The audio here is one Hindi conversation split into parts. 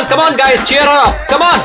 come on guys, cheer her up, come on.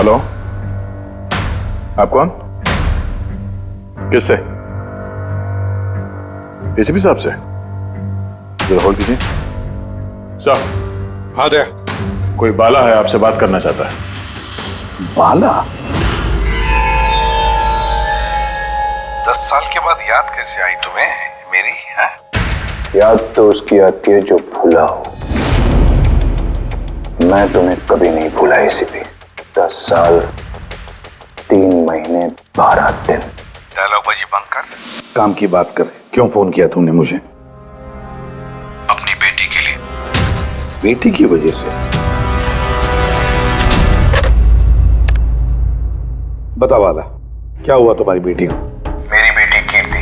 Hello, आप कौन? किससे? एसीपी साहब से? जरा होल्ड कीजिए। सर। हाँ दे। कोई बाला है, आपसे बात करना चाहता है। बाला? 10 साल के बाद याद कैसे आई तुम्हें मेरी? है? याद तो उसकी आती है जो भूला हो। मैं तुम्हें कभी नहीं भूला एसीपी। 10 साल 3 महीने 12 दिन। डायलॉग बाजी बंद कर। काम की बात कर। क्यों फोन किया तुमने मुझे? अपनी बेटी के लिए। बेटी की वजह से? बता वाला, क्या हुआ तुम्हारी बेटी को? मेरी बेटी कीर्ति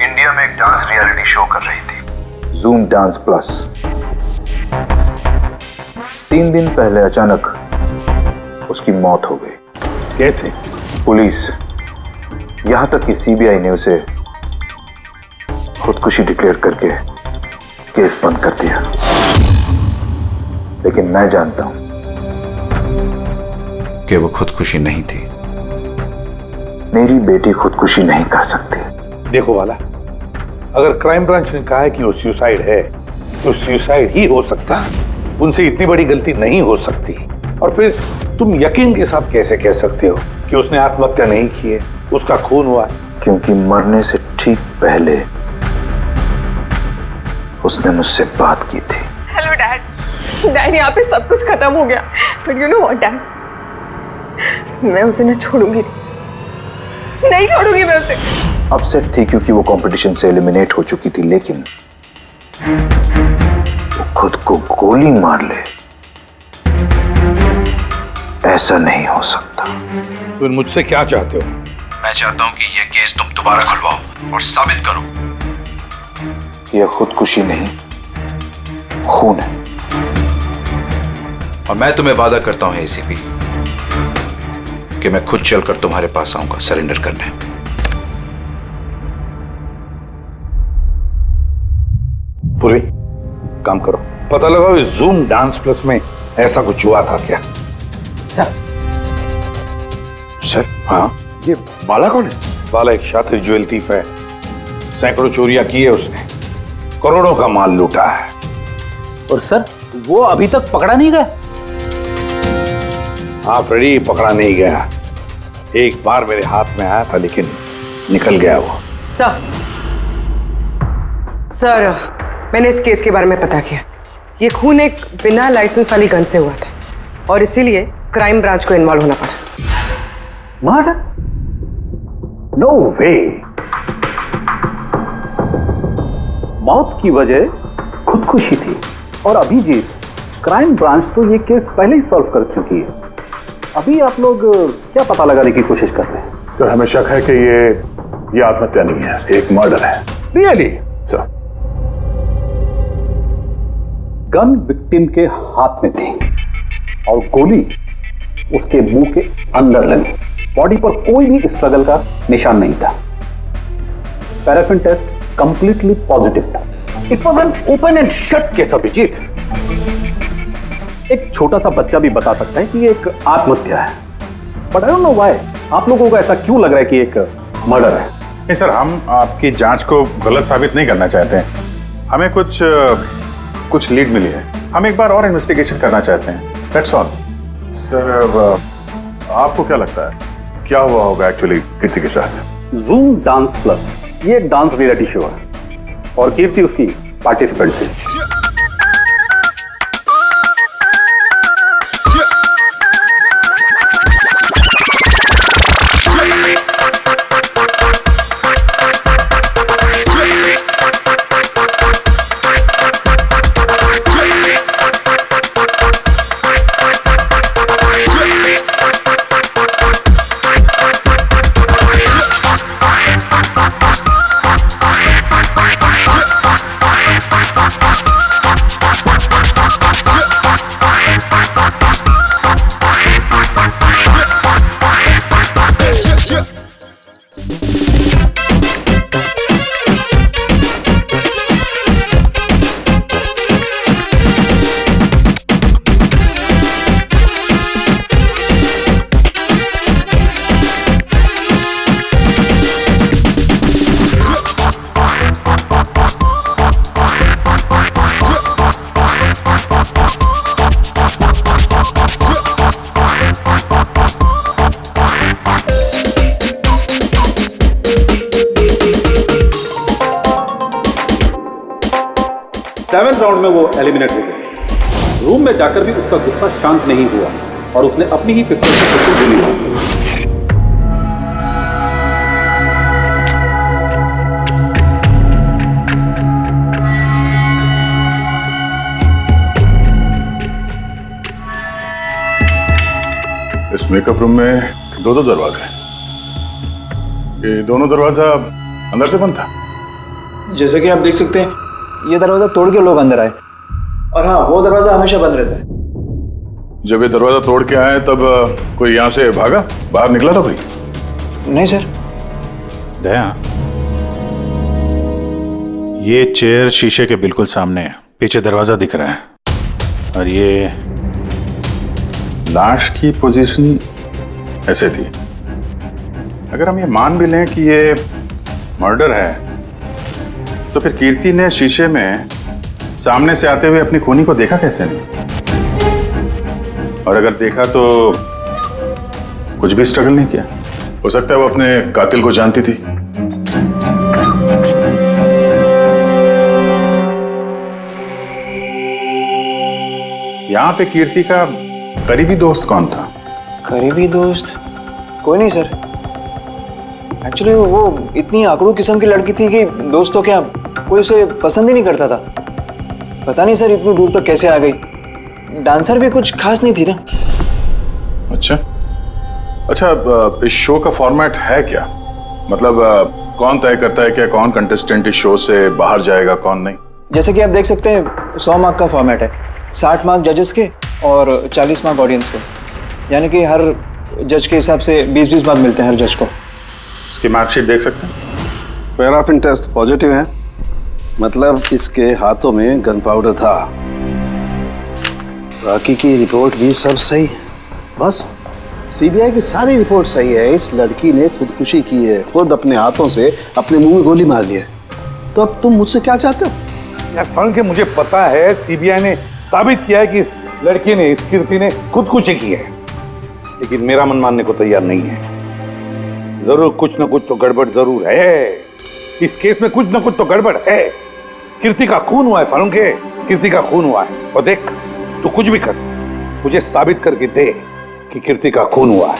इंडिया में एक डांस रियलिटी शो कर रही थी, जूम डांस प्लस। 3 दिन पहले अचानक उसकी मौत हो गई। कैसे? पुलिस, यहां तक कि सीबीआई ने उसे खुदकुशी डिक्लेयर करके केस बंद कर दिया। लेकिन मैं जानता हूं कि वो खुदकुशी नहीं थी। मेरी बेटी खुदकुशी नहीं कर सकती। देखो वाला, अगर क्राइम ब्रांच ने कहा है कि वो सुसाइड है तो सुसाइड ही हो सकता है। उनसे इतनी बड़ी गलती नहीं हो सकती। और फिर तुम यकीन के साथ कैसे कह सकते हो कि उसने आत्महत्या नहीं की है, उसका खून हुआ? क्योंकि मरने से ठीक पहले उसने मुझसे बात की थी। Hello dad. डैड, यहाँ पे सब कुछ खत्म हो गया, but you know what dad, मैं उसे न छोड़ूंगी, नहीं छोड़ूंगी मैं उसे। अपसेट थी क्योंकि वो कंपटीशन से एलिमिनेट हो चुकी थी, लेकिन वो खुद को गोली मार ले, ऐसा नहीं हो सकता। तुम मुझसे क्या चाहते हो? मैं चाहता हूँ कि ये केस तुम दोबारा खुलवाओ और साबित करो यह खुदकुशी नहीं, खून है। और मैं तुम्हें वादा करता हूँ एसीपी कि मैं खुद चलकर तुम्हारे पास आऊंगा सरेंडर करने। पूरी काम करो, पता लगाओ इस जूम डांस प्लस में ऐसा कुछ हुआ था क्या? सर, हाँ, ये बाला कौन है? बाला एक शातिर ज्वेल थीफ है। सैकड़ों चोरियां की है उसने, करोड़ों का माल लूटा है। और सर, वो अभी तक पकड़ा नहीं गया? हाँ फ्रेडी, पकड़ा नहीं गया। एक बार मेरे हाथ में आया था लेकिन निकल गया वो। सर, मैंने इस केस के बारे में पता किया। ये खून एक बिना लाइसेंस वाली गन से हुआ था और इसीलिए क्राइम ब्रांच को इन्वॉल्व होना पड़ा। मर्डर? नो वे। मौत की वजह खुदकुशी थी और अभिजीत, क्राइम ब्रांच तो ये केस पहले ही सॉल्व कर चुकी है। अभी आप लोग क्या पता लगाने की कोशिश कर रहे हैं? सर, हमें शक है कि ये आत्महत्या नहीं है, एक मर्डर है। रियली? सर, गन विक्टिम के हाथ में थी और गोली उसके मुंह के अंदर लगी। बॉडी पर कोई भी स्ट्रगल का निशान नहीं था। पैराफिन टेस्ट कंप्लीटली पॉजिटिव था। It was an open and shut case Abhijeet. एक छोटा सा बच्चा भी बता सकता है कि ये एक आत्महत्या है, but I don't know why आप लोगों को ऐसा क्यों लग रहा है कि एक मर्डर है। नहीं सर, हम आपकी जांच को गलत साबित नहीं करना चाहते हैं। हमें कुछ लीड मिली है, हम एक बार और इन्वेस्टिगेशन करना चाहते हैं, दैट्स ऑल। सर आपको क्या लगता है क्या हुआ होगा एक्चुअली कीर्ति के साथ? जूम डांस प्लस ये एक डांस रियलिटी शो है और कीर्ति उसकी पार्टिसिपेंट थी। सेवेंथ राउंड में वो एलिमिनेट हो गया। रूम में जाकर भी उसका गुस्सा शांत नहीं हुआ और उसने अपनी ही पिस्तौल से खुद को गोली मार दी। इस मेकअप रूम में दो दरवाजे हैं। ये दोनों दरवाजा अंदर से बंद था। जैसे कि आप देख सकते हैं ये दरवाजा तोड़ के लोग अंदर आए, और हाँ वो दरवाजा हमेशा बंद रहता है। जब ये दरवाजा तोड़ के आए तब कोई यहाँ से भागा, बाहर निकला था कोई? नहीं सर। दया, ये चेयर शीशे के बिल्कुल सामने है, पीछे दरवाजा दिख रहा है और ये लाश की पोजीशन ऐसे थी। अगर हम ये मान भी लें कि ये मर्डर है तो फिर कीर्ति ने शीशे में सामने से आते हुए अपनी खूनी को देखा कैसे नहीं? और अगर देखा तो कुछ भी स्ट्रगल नहीं किया? हो सकता है वो अपने कातिल को जानती थी। यहां पे कीर्ति का करीबी दोस्त कौन था? करीबी दोस्त कोई नहीं सर। एक्चुअली वो इतनी आकड़ू किस्म की लड़की थी कि दोस्तों क्या कोई उसे पसंद ही नहीं करता था। पता नहीं सर इतनी दूर तक कैसे आ गई। डांसर भी कुछ खास नहीं थी ना। अच्छा, इस शो का फॉर्मेट है क्या? मतलब कौन तय करता है कि कौन कंटेस्टेंट इस शो से बाहर जाएगा कौन नहीं? जैसे कि आप देख सकते हैं 100 मार्क का फॉर्मेट है, 60 मार्क जजेस के और 40 मार्क ऑडियंस को। यानी कि हर जज के हिसाब से 20-20 मार्क मिलते हैं हर जज को। इसकी मार्कशीट देख सकते हैं। पैराफिन टेस्ट पॉजिटिव है, मतलब इसके हाथों में गन पाउडर था। बाकी की रिपोर्ट भी सब सही है। बस सीबीआई की सारी रिपोर्ट सही है। इस लड़की ने खुदकुशी की है, खुद अपने हाथों से अपने मुंह में गोली मार ली है। तो अब तुम मुझसे क्या चाहते हो? यार सालुंखे, मुझे पता है सीबीआई ने साबित किया है कि इस लड़की ने, इस कीर्ति ने खुदकुशी की है, लेकिन मेरा मन मानने को तैयार नहीं है। जरूर कुछ न कुछ तो गड़बड़ जरूर है। इस केस में कुछ न कुछ तो गड़बड़ है। कीर्ति का खून हुआ है सालुंखे, कीर्ति का खून हुआ है। और देख, तू कुछ भी कर, मुझे साबित करके दे कि कीर्ति का खून हुआ है।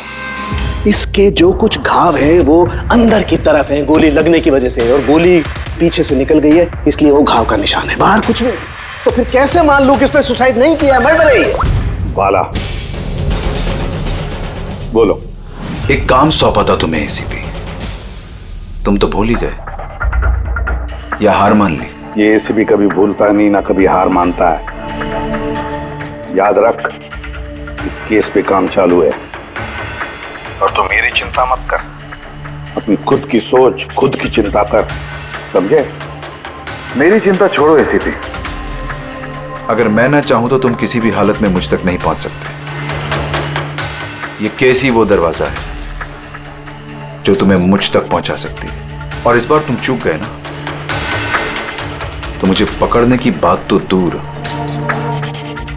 इसके जो कुछ घाव हैं वो अंदर की तरफ हैं, गोली लगने की वजह से, और गोली पीछे से निकल गई है, इसलिए वो घाव का निशान है, बाहर कुछ भी नहीं। तो फिर कैसे मान लूं कि इसने सुसाइड नहीं किया, मर्डर है ये? बाला, बोलो। एक काम सौंपा था तुम्हें एसीपी, तुम तो भूल ही गए या हार मान ली? ये एसीपी कभी भूलता नहीं, ना कभी हार मानता है। याद रख, इस केस पे काम चालू है और तू मेरी चिंता मत कर, अपनी खुद की सोच, खुद की चिंता कर, समझे? मेरी चिंता छोड़ो एसीपी। अगर मैं ना चाहूं तो तुम किसी भी हालत में मुझ तक नहीं पहुंच सकते। ये केस ही वो दरवाजा है जो तुम्हें मुझ तक पहुंचा सकती है। और इस बार तुम चूक गए ना, तो मुझे पकड़ने की बात तो दूर,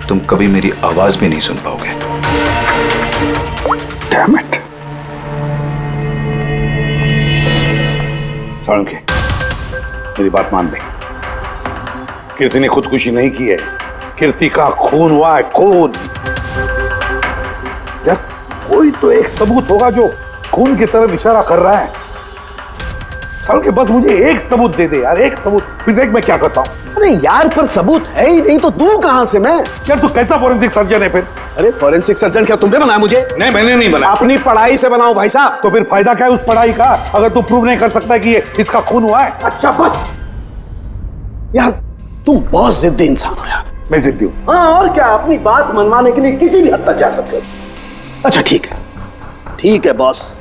तुम कभी मेरी आवाज भी नहीं सुन पाओगे। Damn it. साळुंखे, मेरी बात मान ले। कीर्ति ने खुदकुशी नहीं की है, कीर्ति का खून हुआ है, खून। यार कोई तो एक सबूत होगा जो खून की तरफ इशारा कर रहा है। साळुंखे बस मुझे एक सबूत दे दे यार, एक सबूत, फिर देख मैं क्या करता हूं। अरे यार पर सबूत है ही नहीं तो दूं कहां से मैं? यार तू कैसा फॉरेंसिक सर्जन है फिर? अरे फॉरेंसिक सर्जन क्या तुमने बनाया मुझे? नहीं मैंने नहीं बनाया। अपनी पढ़ाई से बनाओ भाई साहब। तो फिर फायदा क्या है उस पढ़ाई का अगर तू प्रूव नहीं कर सकता कि ये इसका खून हुआ है? अच्छा बस यार, तुम बहुत जिद्दी इंसान हो यार। मैं जिद्दी हूं? हाँ और क्या, अपनी बात मनवाने के लिए किसी भी हद तक जा सकते हो। अच्छा ठीक है बॉस,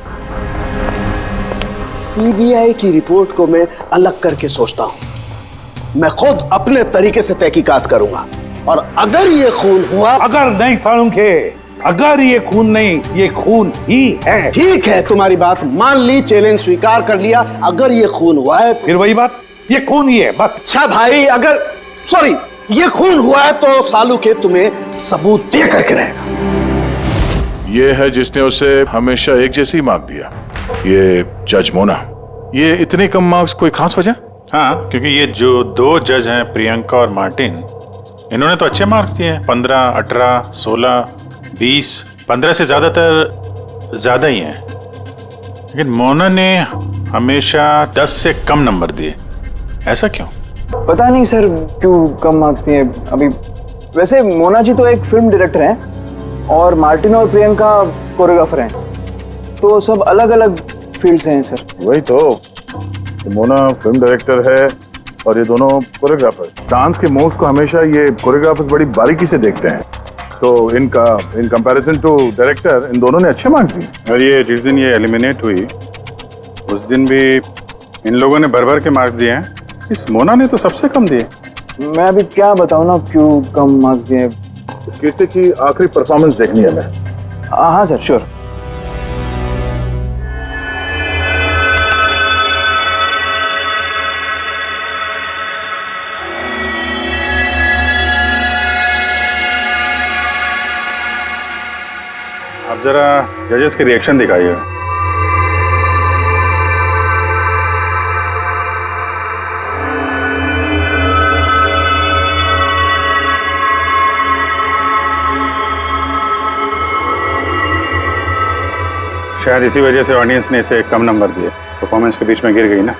सीबीआई की रिपोर्ट को मैं अलग करके सोचता हूं। मैं खुद अपने तरीके से तहकीकात करूंगा और अगर ये खून हुआ। अगर नहीं साळुंखे, अगर ये खून नहीं, ये खून ही है। ठीक है, तुम्हारी बात मान ली, चैलेंज स्वीकार कर लिया। अगर ये खून हुआ है फिर वही बात, ये खून ही है बस। अच्छा भाई, अगर सॉरी ये खून हुआ है तो साळुंखे तुम्हें सबूत दे करके रहेगा। ये है जिसने उसे हमेशा एक जैसी मार्क दिया, ये जज मोना। ये इतने कम मार्क्स कोई खास वजह? हाँ, क्योंकि ये जो दो जज हैं, प्रियंका और मार्टिन, इन्होंने तो अच्छे मार्क्स दिए हैं, 15, 18, 16, 20, 15 से ज्यादातर ज्यादा ही हैं। लेकिन मोना ने हमेशा 10 से कम नंबर दिए, ऐसा क्यों? पता नहीं सर क्यों कम मार्क्स दिए अभी। वैसे मोना जी तो एक फिल्म डायरेक्टर हैं और मार्टिन और प्रियंका कोरियोग्राफर हैं, तो सब अलग अलग फील्ड से हैं सर। वही तो मोना फिल्म डायरेक्टर है और ये दोनों कोरियोग्राफर। डांस के मूव्स को हमेशा ये कोरियोग्राफर्स बड़ी बारीकी से देखते हैं, तो इन कंपैरिजन टू डायरेक्टर इन दोनों ने अच्छे मार्क्स दिए। और ये जिस दिन ये एलिमिनेट हुई उस दिन भी इन लोगों ने भर भर के मार्क्स दिए हैं, इस मोना ने तो सबसे कम दिए। मैं अभी क्या बताऊं ना क्यों कम मार्क्स दिए। इस कीर्ति की आखिरी परफॉर्मेंस देखनी है हमें। हाँ सर श्योर। आप जरा जजेस के रिएक्शन दिखाइए। शायद इसी वजह से ऑडियंस ने इसे कम नंबर दिए, परफॉर्मेंस के बीच में गिर गई ना।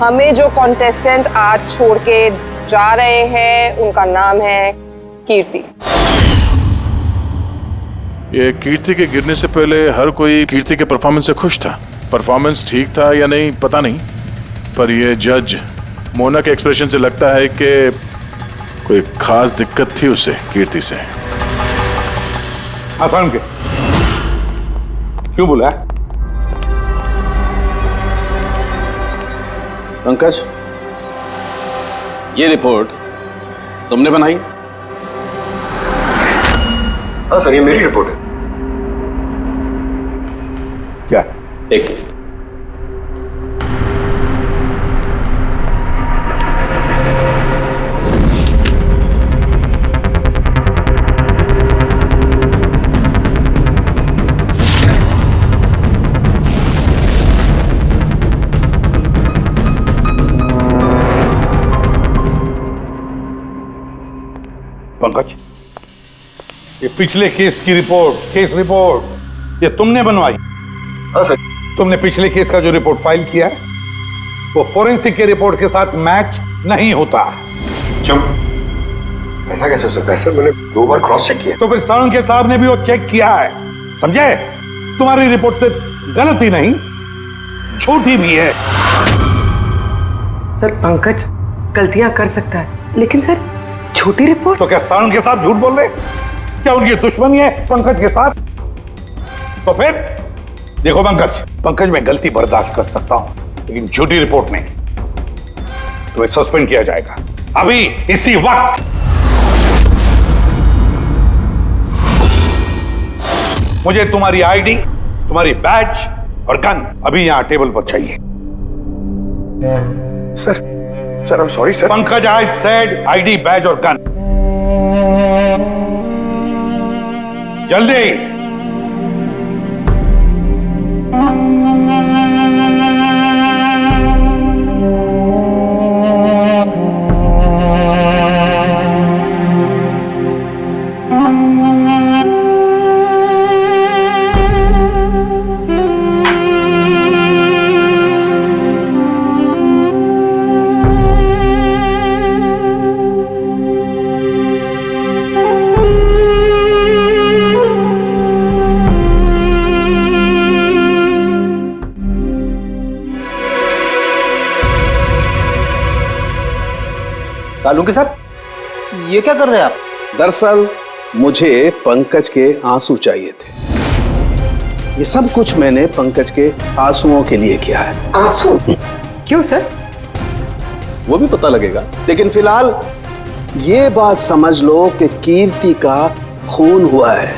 हमें जो कॉन्टेस्टेंट आज छोड़ के जा रहे हैं उनका नाम है कीर्ति। ये कीर्ति के गिरने से पहले हर कोई कीर्ति के परफॉर्मेंस से खुश था। परफॉर्मेंस ठीक था या नहीं पता नहीं, पर ये जज मोना के एक्सप्रेशन से लगता है कि कोई खास दिक्कत थी उसे कीर्ति से। आसान के क्यों बोला? पंकज, ये रिपोर्ट तुमने बनाई? हाँ सर, ये मेरी रिपोर्ट है। क्या? एक मिनट। पंकज, ये पिछले केस की रिपोर्ट, केस रिपोर्ट ये तुमने बनवाई? हाँ सर। तुमने पिछले केस का जो रिपोर्ट फाइल किया है वो फोरेंसिक के रिपोर्ट के साथ मैच नहीं होता। क्यों? ऐसा कैसे हो सकता है सर? मैंने 2 बार क्रॉस चेक किया। तो फिर साळुंखे साहब ने भी वो चेक किया है, समझे? तुम्हारी रिपोर्ट सिर्फ गलत ही नहीं, झूठी भी है। सर पंकज गलतियां कर सकता है, लेकिन सर छोटी रिपोर्ट। तो क्या साळुंखे साहब झूठ बोल रहे? क्या उनकी दुश्मनी है पंकज के साथ? तो फिर देखो पंकज मैं गलती बर्दाश्त कर सकता हूं, लेकिन झूठी रिपोर्ट नहीं, तुम्हें सस्पेंड किया जाएगा। अभी इसी वक्त। मुझे तुम्हारी आईडी, तुम्हारी बैज और गन अभी यहां टेबल पर चाहिए। Sir I am sorry sir. Pankaj, I said ID, badge और गन। जल्दी। सालू के साथ ये क्या कर रहे हैं आप? दरअसल मुझे पंकज के आंसू चाहिए थे। ये सब कुछ मैंने पंकज के आंसुओं के लिए किया है। आंसू? क्यों सर? वो भी पता लगेगा, लेकिन फिलहाल ये बात समझ लो कि कीर्ति का खून हुआ है।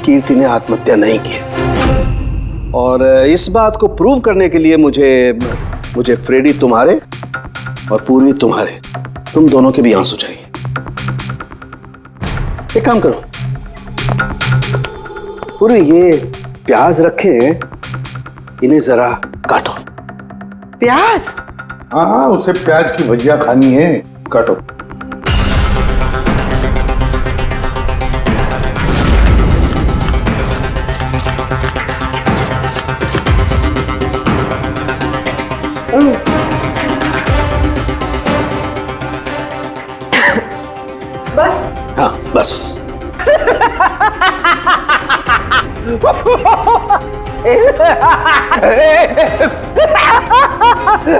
कीर्ति ने आत्महत्या नहीं की। और इस बात को प्रूव करने के लिए मुझे फ्रेडी तुम्हारे और पूर्वी तुम्हारे, तुम दोनों के भी आंसू चाहिए। एक काम करो, पूरी ये प्याज रखे हैं, इन्हें जरा काटो। प्याज? हाँ, उसे प्याज की भजिया खानी है, काटो। बस? हाँ बस।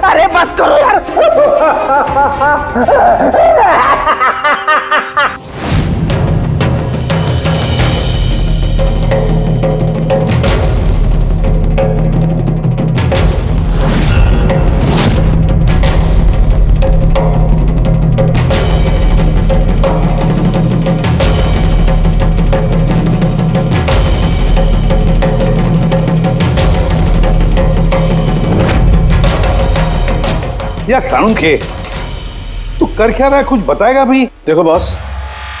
अरे बस करो यार। यार सालुंखे, तू कर क्या रहा है? कुछ बताएगा भी? देखो बॉस,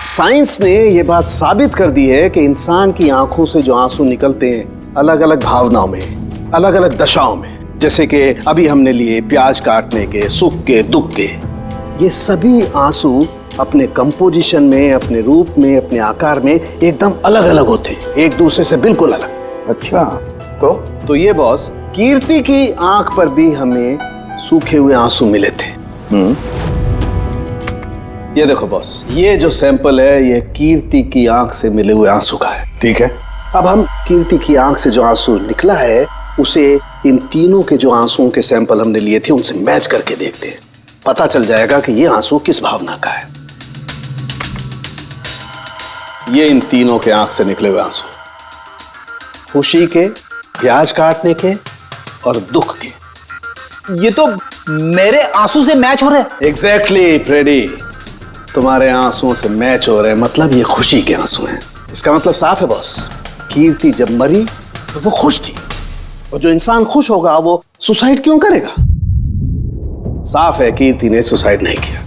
साइंस ने ये बात साबित कर दी है कि इंसान की आंखों से जो आंसू निकलते हैं अलग अलग भावनाओं में, अलग अलग दशाओं में, जैसे कि अभी हमने लिए प्याज काटने के, सुख के, दुख के, ये सभी आंसू अपने कंपोजिशन में, अपने रूप में, अपने आकार में एकदम अलग अलग होते हैं, एक दूसरे से बिल्कुल अलग। अच्छा, तो ये बॉस, कीर्ति की आंख पर भी हमें सूखे हुए आंसू मिले थे। ये देखो बॉस, ये जो सैंपल है ये कीर्ति की आंख से मिले हुए आंसू का है। ठीक है। अब हम कीर्ति की आंख से जो आंसू निकला है उसे इन तीनों के जो आंसुओं के सैंपल हमने लिए थे उनसे मैच करके देखते हैं, पता चल जाएगा कि ये आंसू किस भावना का है। ये इन तीनों के आंख से निकले हुए आंसू, खुशी के, प्याज काटने के और दुख के। ये तो मेरे आंसू से मैच हो रहे हैं। एग्जैक्टली फ्रेडी, तुम्हारे आंसुओं से मैच हो रहे हैं, मतलब ये खुशी के आंसू हैं। इसका मतलब साफ है बॉस, कीर्ति जब मरी तो वो खुश थी, और जो इंसान खुश होगा वो सुसाइड क्यों करेगा? साफ है कीर्ति ने सुसाइड नहीं किया।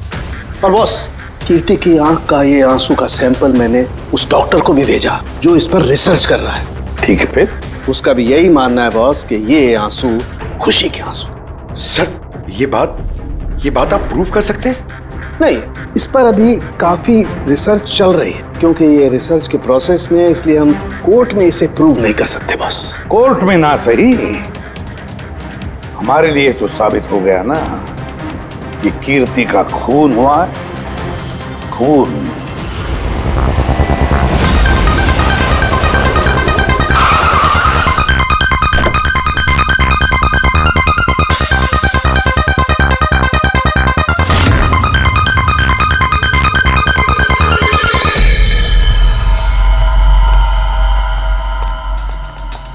और बॉस, कीर्ति की आंख का ये आंसू का सैंपल मैंने उस डॉक्टर को भी भेजा जो इस पर रिसर्च कर रहा है। ठीक है, फिर उसका भी यही मानना है बॉस कि ये आंसू खुशी के आंसू। सर, ये बात आप प्रूव कर सकते हैं? नहीं, इस पर अभी काफी रिसर्च चल रही है, क्योंकि ये रिसर्च के प्रोसेस में है, इसलिए हम कोर्ट में इसे प्रूव नहीं कर सकते बॉस। कोर्ट में ना सही, हमारे लिए तो साबित हो गया ना कि कीर्ति का खून हुआ है। खून।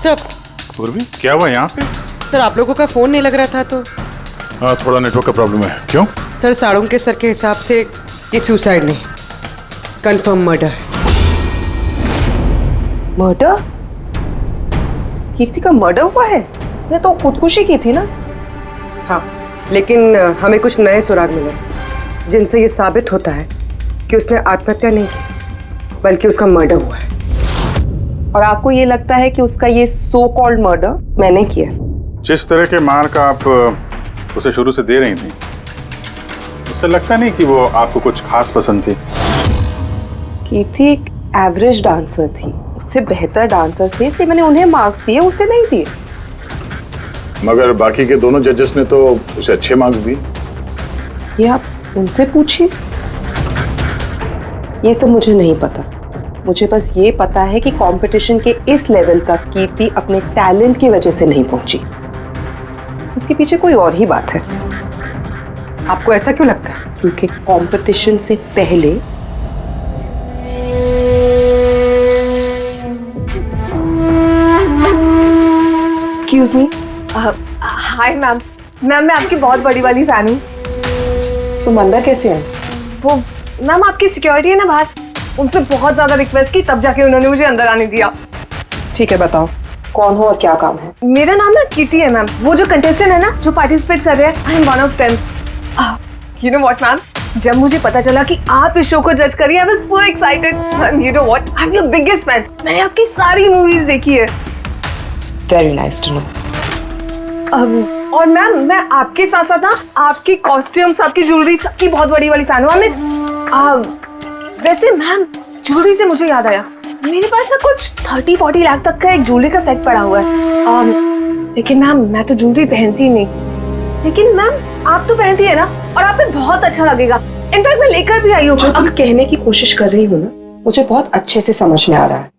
सर, पूर्वी, क्या हुआ यहाँ पे? सर आप लोगों का फोन नहीं लग रहा था तो। हाँ, थोड़ा नेटवर्क का प्रॉब्लम है। क्यों? सर साड़ोंके सर के हिसाब से ये सुसाइड नहीं, कंफर्म मर्डर है। मर्डर? कीर्ति का मर्डर हुआ है? उसने तो खुदकुशी की थी ना? हाँ, लेकिन हमें कुछ नए सुराग मिले जिनसे ये साबित होता है कि उसने आत्महत्या नहीं की बल्कि उसका मर्डर हुआ है। और आपको ये लगता है कि उसका ये सो कॉल्ड मर्डर मैंने किया? जिस तरह के मार का आप उसे शुरू से दे रही थी, उससे लगता नहीं कि वो आपको कुछ खास पसंद थी। कीर्ति एक एवरेज डांसर थी, उससे बेहतर डांसर्स थे, इसलिए मैंने उन्हें मार्क्स दिए, उसे नहीं दिए। मगर बाकी के दोनों जजेस ने तो उसे अच्छे मार्क्स दिए। ये आप उनसे पूछिए, ये सब मुझे नहीं पता। मुझे बस ये पता है कि कंपटीशन के इस लेवल तक कीर्ति अपने टैलेंट की वजह से नहीं पहुंची। इसके पीछे कोई और ही बात है। आपको ऐसा क्यों लगता है? क्योंकि कंपटीशन से पहले एक्सक्यूज मी, हाय मैम। मैं आपकी बहुत बड़ी वाली फैन हूँ। तुम अंदर कैसे आए? वो मैम आपकी सिक्योरिटी है ना बाहर, उनसे बहुत ज्यादा रिक्वेस्ट की, तब जाके उन्होंने मुझे अंदर आने दिया। ठीक है, बताओ कौन हो और क्या काम है? मेरा नाम ना कीर्ति है मैम। वो जो कंटेस्टेंट है ना जो पार्टिसिपेट कर रहे हैं, I am one of them. You know what ma'am, जब मुझे पता चला कि आप इस शो को जज करिए, I was so excited. Ma'am you know what, I am your biggest fan. मैंने आपकी सारी मूवीज देखी है। Very nice to know. और मैम मैं आपके साथ साथ ना आपकी कॉस्ट्यूम्स, आपकी ज्वेलरी, सबकी बहुत बड़ी वाली फैन हूँ। वैसे मैम ज्वेलरी से मुझे याद आया, मेरे पास ना कुछ 30-40 लाख तक का एक ज्वेलरी का सेट पड़ा हुआ है। लेकिन मैम मैं तो ज्वेलरी पहनती नहीं। लेकिन मैम आप तो पहनती है ना, और आप पे बहुत अच्छा लगेगा। इनफैक्ट मैं लेकर भी आई हूँ। जो तुम कहने की कोशिश कर रही हो ना, मुझे बहुत अच्छे से समझ में आ रहा है।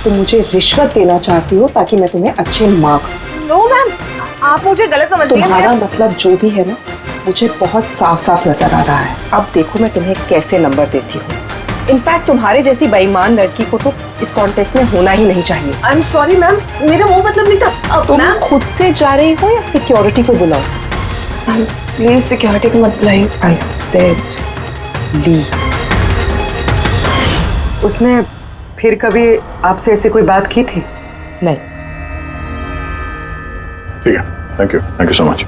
तुम मुझे रिश्वत देना चाहती हो ताकि मैं तुम्हें अच्छे मार्क्स। नो मैम, आप मुझे गलत समझ रही हैं। तुम्हारा मतलब जो भी है ना, मुझे बहुत साफ साफ नजर आ रहा है। अब देखो मैं तुम्हें कैसे नंबर देती हूँ। इनफैक्ट तुम्हारे जैसी बेईमान लड़की को तो इस कॉन्टेस्ट में होना ही नहीं चाहिए। आई एम सॉरी मैम, मेरा वो मतलब नहीं था। तुम खुद से जा रही हो या सिक्योरिटी को बुलाओ? प्लीज सिक्योरिटी को मत बुलाइए। आई सेड ली। उसने फिर कभी आपसे ऐसे कोई बात की थी? नहीं। ठीक है, thank you so much.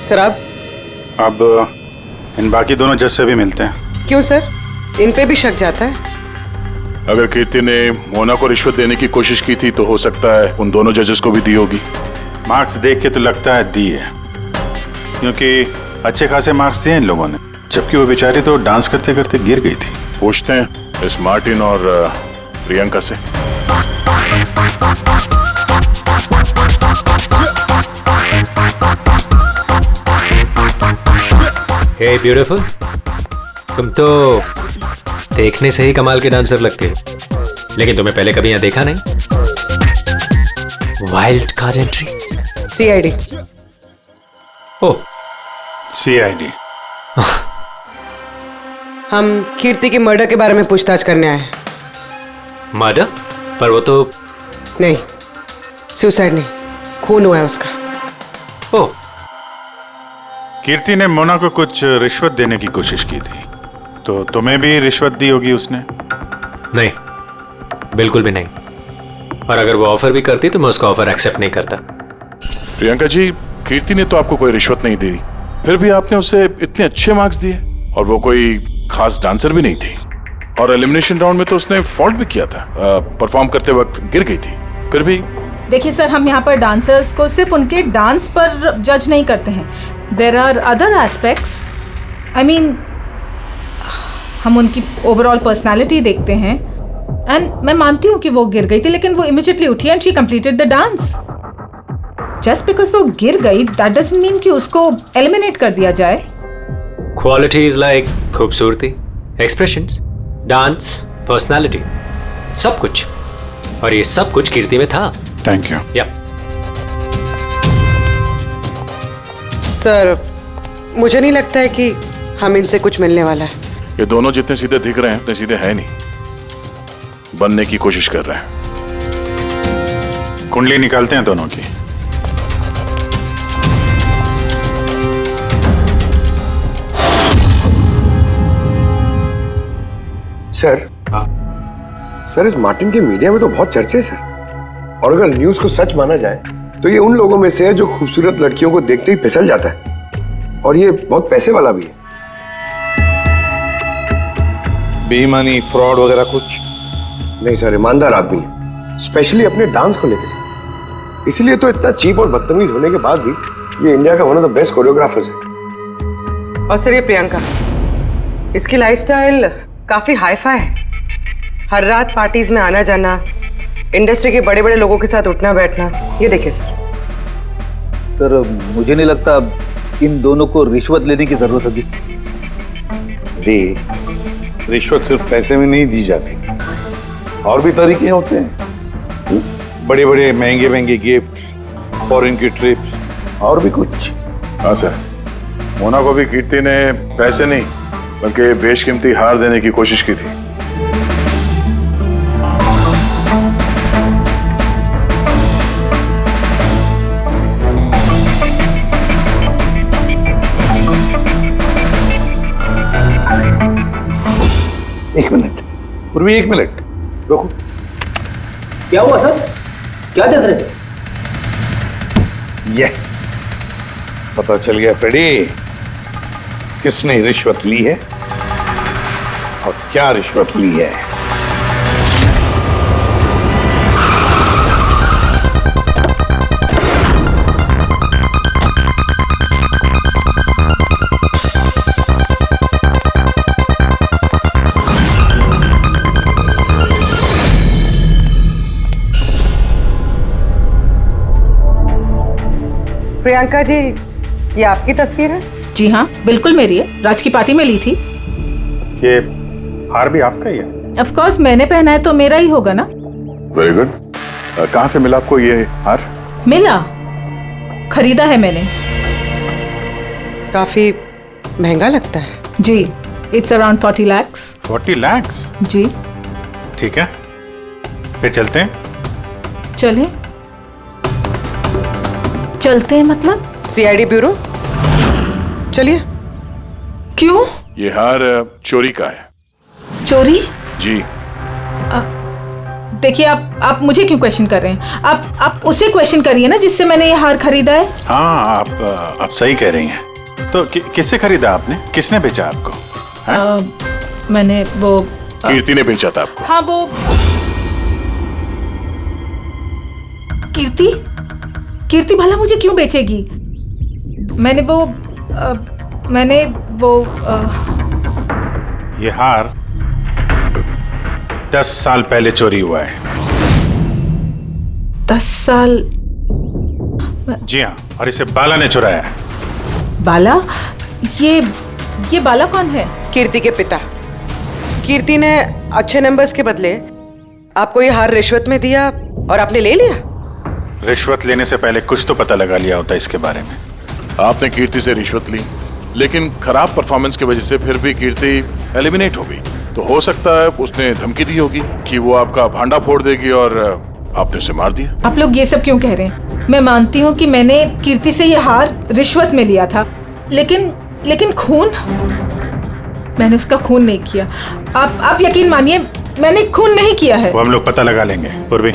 Sir आप अब इन बाकी दोनों जज से भी मिलते हैं। क्यों सर, इन पे भी शक जाता है? अगर कीर्ति ने मोना को रिश्वत देने की कोशिश की थी तो हो सकता है उन दोनों जजेस को भी दी होगी। मार्क्स देख के तो लगता है दी है, क्योंकि अच्छे खासे मार्क्स दिए इन लोगों ने, जबकि वो बेचारी तो डांस करते करते गिर गई थी। पूछते हैं इस मार्टिन और प्रियंका से। हे ब्यूटीफुल, तुम तो देखने से ही कमाल के डांसर लगते हो, लेकिन तुम्हें पहले कभी यहाँ देखा नहीं। Wild card entry, CID। ओह CID। हम कीर्ति के मर्डर के बारे में पूछताछ करने आए हैं। मर्डर? पर वो तो नहीं, सुसाइड नहीं, खून हुआ है उसका। ओह, कीर्ति ने मोना को कुछ रिश्वत देने की कोशिश की थी, तो तुम्हें भी रिश्वत दी होगी उसने? नहीं, बिल्कुल भी नहीं। और अगर वो ऑफर भी करती तो मैं उसका ऑफर एक्सेप्ट नहीं करता। प्रियंका जी, कीर्ति ने तो आपको कोई रिश्वत नहीं दी, फिर भी आपने उसे इतने अच्छे मार्क्स दिए, और वो कोई खास डांसर भी नहीं थी, और एलिमिनेशन राउंड में तो उसने फॉल्ट भी किया था, परफॉर्म करते वक्त गिर गई थी, फिर भी। देखिए सर, हम यहाँ पर डांसर्स को सिर्फ उनके डांस पर जज नहीं करते हैं। There are other aspects. I mean, हम उनकी ओवरऑल पर्सनालिटी देखते हैं। एंड मैं मानती हूँ कि वो गिर गई थी, लेकिन वो इमीडिएटली उठी and she completed the dance. Just because वो गिर गई दैट डजंट मीन कि उसको एलिमिनेट कर दिया जाए। क्वालिटीज लाइक खूबसूरती, एक्सप्रेशंस, डांस, पर्सनालिटी, सब कुछ, और ये सब कुछ कीर्ति में था। Thank you. या सर, मुझे नहीं लगता है कि हम इनसे कुछ मिलने वाला है। ये दोनों जितने सीधे दिख रहे हैं उतने सीधे हैं नहीं, बनने की कोशिश कर रहे हैं। कुंडली निकालते हैं दोनों की। सर, सर इस मार्टिन के मीडिया में तो बहुत चर्चे हैं सर, और अगर न्यूज को सच माना जाए तो ये उन लोगों में से है जो खूबसूरत लड़कियों को देखते ही फिसल जाता है, और ये बहुत पैसे वाला भी है। बेईमानी, फ्रॉड वगैरह कुछ नहीं सर, ईमानदार आदमी है, स्पेशली अपने डांस को लेकर सर। इसीलिए तो इतना चीप और बदतमीज होने के बाद भी ये इंडिया का one of the best choreographers है। और सर ये प्रियंका, इसकी लाइफस्टाइल काफी हाई-फाई है। हर रात पार्टीज में आना जाना, इंडस्ट्री के बड़े बड़े लोगों के साथ उठना बैठना, ये देखिए सर मुझे नहीं लगता इन दोनों को रिश्वत लेने की जरूरत होगी। रिश्वत सिर्फ पैसे में नहीं दी जाती, और भी तरीके होते हैं। बड़े बड़े महंगे महंगे गिफ्ट, फॉरेन की ट्रिप्स, और भी कुछ। हाँ सर, मोना को भी कीर्ति ने पैसे नहीं बल्कि बेशकीमती हार देने की कोशिश की थी। एक मिनट पूर्वी, एक मिनट रुको। क्या हुआ सर, क्या देख रहे थे? यस, पता चल गया फ्रेडी, किसने रिश्वत ली है और क्या रिश्वत ली है। प्रियंका जी, ये आपकी तस्वीर है? जी हाँ, बिल्कुल मेरी है, राज की पार्टी में ली थी। ये हार भी आपका ही है? ऑफ कोर्स, मैंने पहना है तो मेरा ही होगा ना। Very good. कहाँ से मिला आपको ये हार? मिला, खरीदा है मैंने। काफी महंगा लगता है। जी, इट्स अराउंड 40 lakhs। 40 lakhs? जी। ठीक है, फिर चलते हैं। चलें? चलते हैं मतलब? सीआईडी ब्यूरो, चलिए। क्यों? ये हार चोरी का है। चोरी? जी। देखिए, आप मुझे क्यों क्वेश्चन कर रहे हैं? आप उसे क्वेश्चन करिए ना जिससे मैंने ये हार खरीदा है। हाँ, आप सही कह रही हैं। तो किससे खरीदा आपने? किसने बेचा आपको? मैंने वो कीर्ति ने बेचा था आपको। हाँ, वो कीर्ति भला मुझे क्यों बेचेगी? मैंने वो ये हार 10 साल पहले चोरी हुआ है। 10 साल? जी हाँ, और इसे बाला ने चुराया है। बाला? ये बाला कौन है? कीर्ति के पिता। कीर्ति ने अच्छे नंबर्स के बदले आपको ये हार रिश्वत में दिया और आपने ले लिया। रिश्वत लेने से पहले कुछ तो पता लगा लिया होता इसके बारे में। आपने कीर्ति से रिश्वत ली, लेकिन खराब परफॉर्मेंस की वजह से फिर भी कीर्ति एलिमिनेट हो गई। तो हो सकता है उसने धमकी दी होगी कि वो आपका भांडा फोड़ देगी और आपने उसे मार दिया। आप लोग ये सब क्यों कह रहे हैं? मैं मानती हूँ कि मैंने कीर्ति से ये हार रिश्वत में लिया था, लेकिन खून? मैंने उसका खून नहीं किया। आप यकीन मानिए, मैंने खून नहीं किया है। वो हम लोग पता लगा लेंगे। पूर्वी,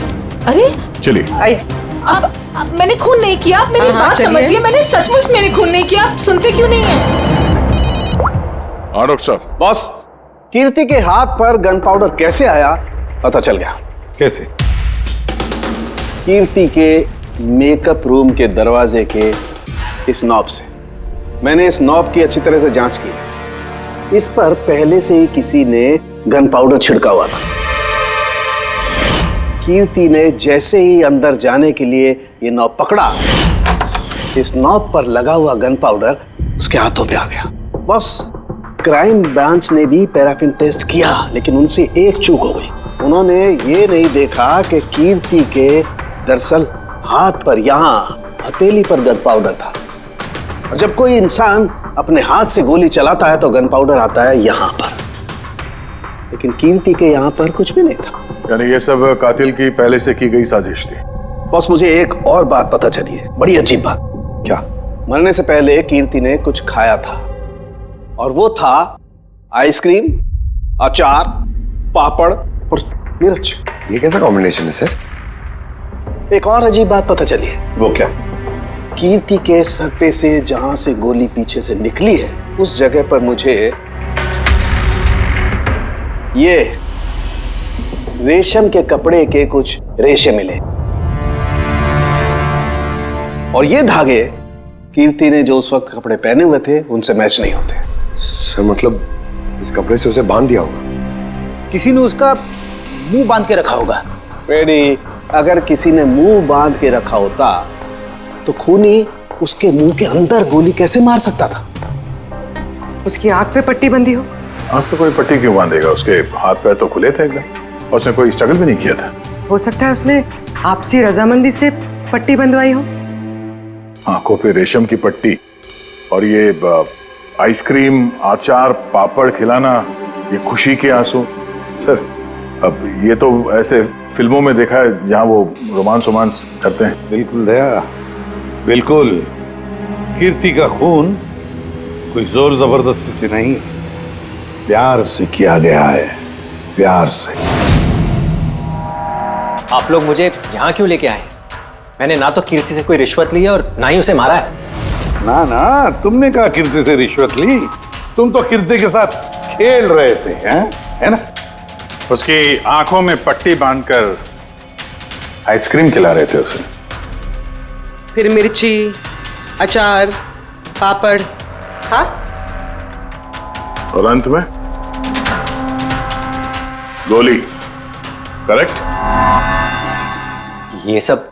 अरे चलिए। आइए। अब मैंने खून नहीं किया, आप मेरी बात समझिए। मैंने सचमुच मैंने खून नहीं किया। आप सुनते क्यों नहीं हैं? डॉक्टर साहब। बॉस, कीर्ति के हाथ पर गन पाउडर कैसे आया पता चल गया। कैसे? कीर्ति के मेकअप रूम के दरवाजे के इस नॉब से। मैंने इस नॉब की अच्छी तरह से जांच की। इस पर पहले से ही किसी ने गन पाउडर छिड़का हुआ था। कीर्ति ने जैसे ही अंदर जाने के लिए ये नॉब पकड़ा, इस नॉब पर लगा हुआ गन पाउडर उसके हाथों पे आ गया। बॉस, क्राइम ब्रांच ने भी पैराफिन टेस्ट किया, लेकिन उनसे एक चूक हो गई। उन्होंने ये नहीं देखा कि कीर्ति के दरअसल हाथ पर, यहाँ हथेली पर गन पाउडर था। और जब कोई इंसान अपने हाथ से गोली चलाता है तो गन पाउडर आता है यहाँ पर, लेकिन कीर्ति के यहाँ पर कुछ भी नहीं था। यानी ये सब कातिल की पहले से की गई साजिश थी। बॉस, मुझे एक और बात पता चली है, बड़ी अजीब बात। क्या? मरने से पहले कीर्ति ने कुछ खाया था, और वो था आइसक्रीम, अचार पापड़ और मिर्च। ये कैसा कॉम्बिनेशन है सर? एक और अजीब बात पता चली है। वो क्या? कीर्ति के सर पे से जहां से गोली पीछे से निकली है उस जगह पर मुझे ये रेशम के कपड़े के कुछ रेशे मिले और ये धागे कीर्ति ने जो उस वक्त कपड़े पहने हुए थे उनसे मैच नहीं होते। सर मतलब इस कपड़े से उसे बांध दिया होगा। किसी ने उसका मुंह बांध के रखा होगा। फ्रेडी, अगर किसी ने मुंह बांध के रखा होता तो खूनी उसके मुंह के अंदर गोली कैसे मार सकता था? उसकी आंख पे पट्टी बंधी हो। आंख पे कोई पट्टी क्यों बांधेगा? उसके हाथ पैर तो खुले थे एकदम और उसने कोई स्ट्रगल भी नहीं किया था। हो सकता है उसने आपसी रजामंदी से पट्टी बंधवाई हो। आंखों पे रेशम की पट्टी और ये आइसक्रीम, अचार, पापड़ खिलाना, ये खुशी के आंसू। सर अब ये तो ऐसे फिल्मों में देखा है जहां वो रोमांस करते हैं। बिल्कुल दया, बिल्कुल। कीर्ति का खून कोई जोर जबरदस्ती से नहीं, प्यार से किया गया है, प्यार से। आप लोग मुझे यहाँ क्यों लेके आए? मैंने ना तो कीर्ति से कोई रिश्वत ली है और ना ही उसे मारा है। ना ना, तुमने कहा कीर्ति से रिश्वत ली? तुम तो कीर्ति के साथ खेल रहे थे, हैं? है ना? उसकी आंखों में पट्टी बांधकर आइसक्रीम खिला रहे थे उसे। फिर मिर्ची, अचार, पापड़, हाँ? और अंत में गोली। करेक्ट? ये सब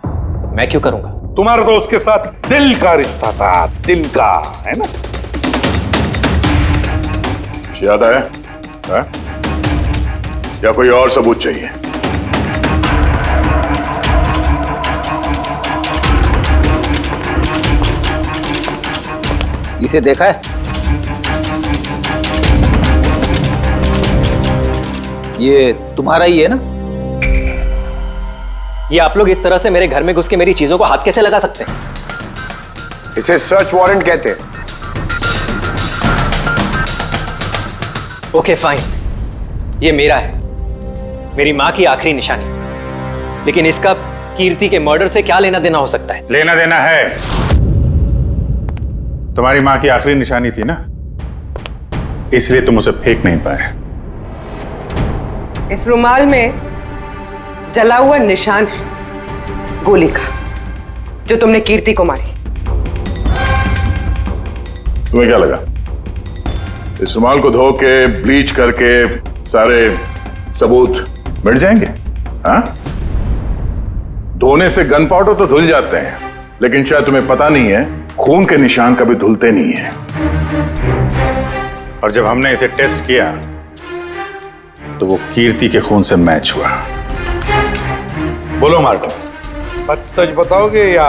मैं क्यों करूंगा? तुम्हारा तो उसके साथ दिल का रिश्ता था, दिल का, है ना? याद आया? है? या कोई और सबूत चाहिए? इसे देखा है? ये तुम्हारा ही है ना? ये आप लोग इस तरह से मेरे घर में घुस के मेरी चीजों को हाथ कैसे लगा सकते हैं? इसे सर्च वारंट कहते हैं। ओके फाइन, ये मेरा है, मेरी माँ की आखिरी निशानी। लेकिन इसका कीर्ति के मर्डर से क्या लेना देना हो सकता है? लेना देना है। तुम्हारी माँ की आखिरी निशानी थी ना, इसलिए तुम उसे फेंक नहीं पाए। इस रुमाल में जला हुआ निशान है गोली का, जो तुमने कीर्ति को मारी। तुम्हें क्या लगा इस रुमाल को धो के ब्लीच करके सारे सबूत मिट जाएंगे? हाँ? धोने से गन पाउडर तो धुल जाते हैं, लेकिन शायद तुम्हें पता नहीं है खून के निशान कभी धुलते नहीं है। और जब हमने इसे टेस्ट किया तो वो कीर्ति के खून से मैच हुआ। बोलो मार्टिन, सच सच बताओगे या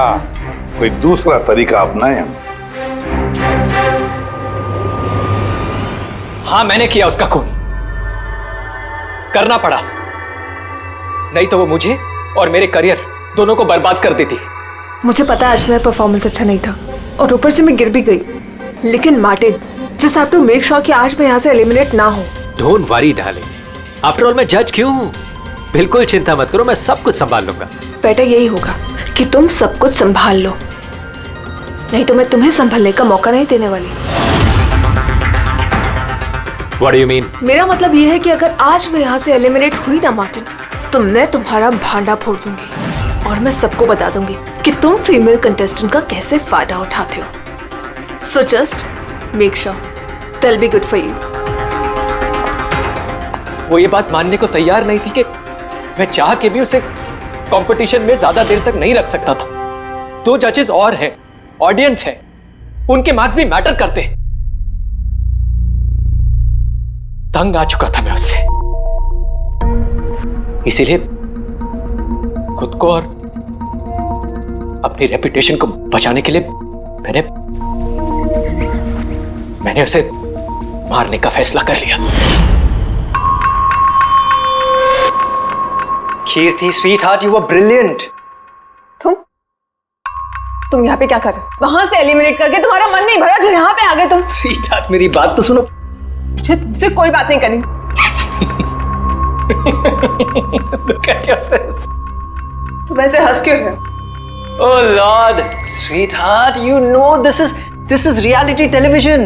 कोई दूसरा तरीका अपनाएं हम? हाँ, मैंने किया उसका खून, करना पड़ा, नहीं तो वो मुझे और मेरे करियर दोनों को बर्बाद कर देती। मुझे पता है आज मेरा परफॉर्मेंस अच्छा नहीं था और ऊपर से मैं गिर भी गई, लेकिन Martin, just have to make sure कि आज मैं यहाँ से एलिमिनेट ना हूँ। Don't worry darling, after all मैं जज क्यों हूँ? बिल्कुल चिंता मत करो, मैं सब कुछ संभाल लूंगा। बेटा यही होगा कि तुम सब कुछ संभाल लो, नहीं तो मैं तुम्हें संभालने का मौका नहीं देने वाली। What do you mean? मेरा मतलब ये है कि अगर आज मैं यहाँ से एलिमिनेट हुई ना मार्टिन, तो मैं तुम्हारा भांडा फोड़ दूंगी और मैं सबको बता दूंगी कि तुम फीमेल कंटेस्टेंट का कैसे फायदा उठाते हो। So just make sure that will be good for you. वो ये बात मानने को तैयार नहीं थी कि मैं चाह के भी उसे कंपटीशन में ज्यादा देर तक नहीं रख सकता था। 2 जजेस और हैं, ऑडियंस है, उनके मार्क्स भी मैटर करते हैं। तंग आ चुका था मैं उससे, इसीलिए खुद को और अपनी रेपुटेशन को बचाने के लिए मैंने उसे मारने का फैसला कर लिया। कीर्ति स्वीटहार्ट, यू वर ब्रिलियंट। तुम यहाँ पे क्या कर रहे हो? वहां से एलिमिनेट करके तुम्हारा मन नहीं भरा जो यहाँ पे आ गए तुम। स्वीटहार्ट, मेरी बात तो सुनो। मुझे तुमसे कोई बात नहीं करनी। Look at yourself. तुम ऐसे हंस क्यों रहे हो? Oh Lord, sweetheart, you know this is reality television.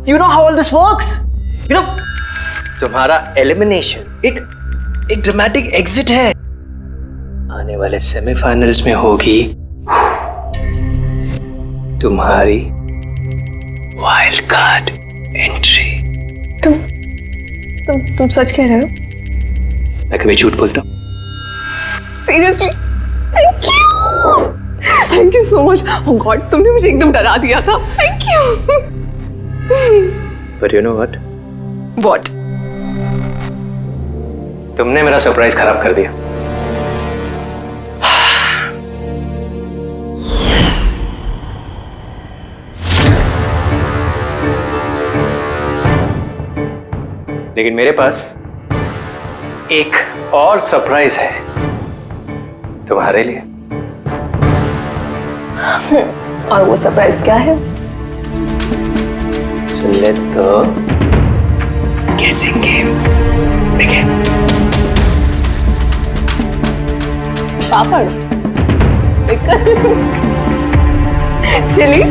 You know how all this works. You know, तुम्हारा एलिमिनेशन एक ड्रामेटिक एग्जिट है. आने वाले सेमीफाइनल्स में होगी तुम्हारी वाइल्ड कार्ड एंट्री. तुम सच कह रहे हो? मैं कभी झूठ बोलता हूँ? Seriously? Thank you so much. Oh God, तुमने मुझे एकदम डरा दिया था. Thank you. But you know what? What? तुमने मेरा सरप्राइज खराब कर दिया. लेकिन मेरे पास एक और सरप्राइज है तुम्हारे लिए. और वो सरप्राइज क्या है? So let the guessing game begin. Papad, chilli,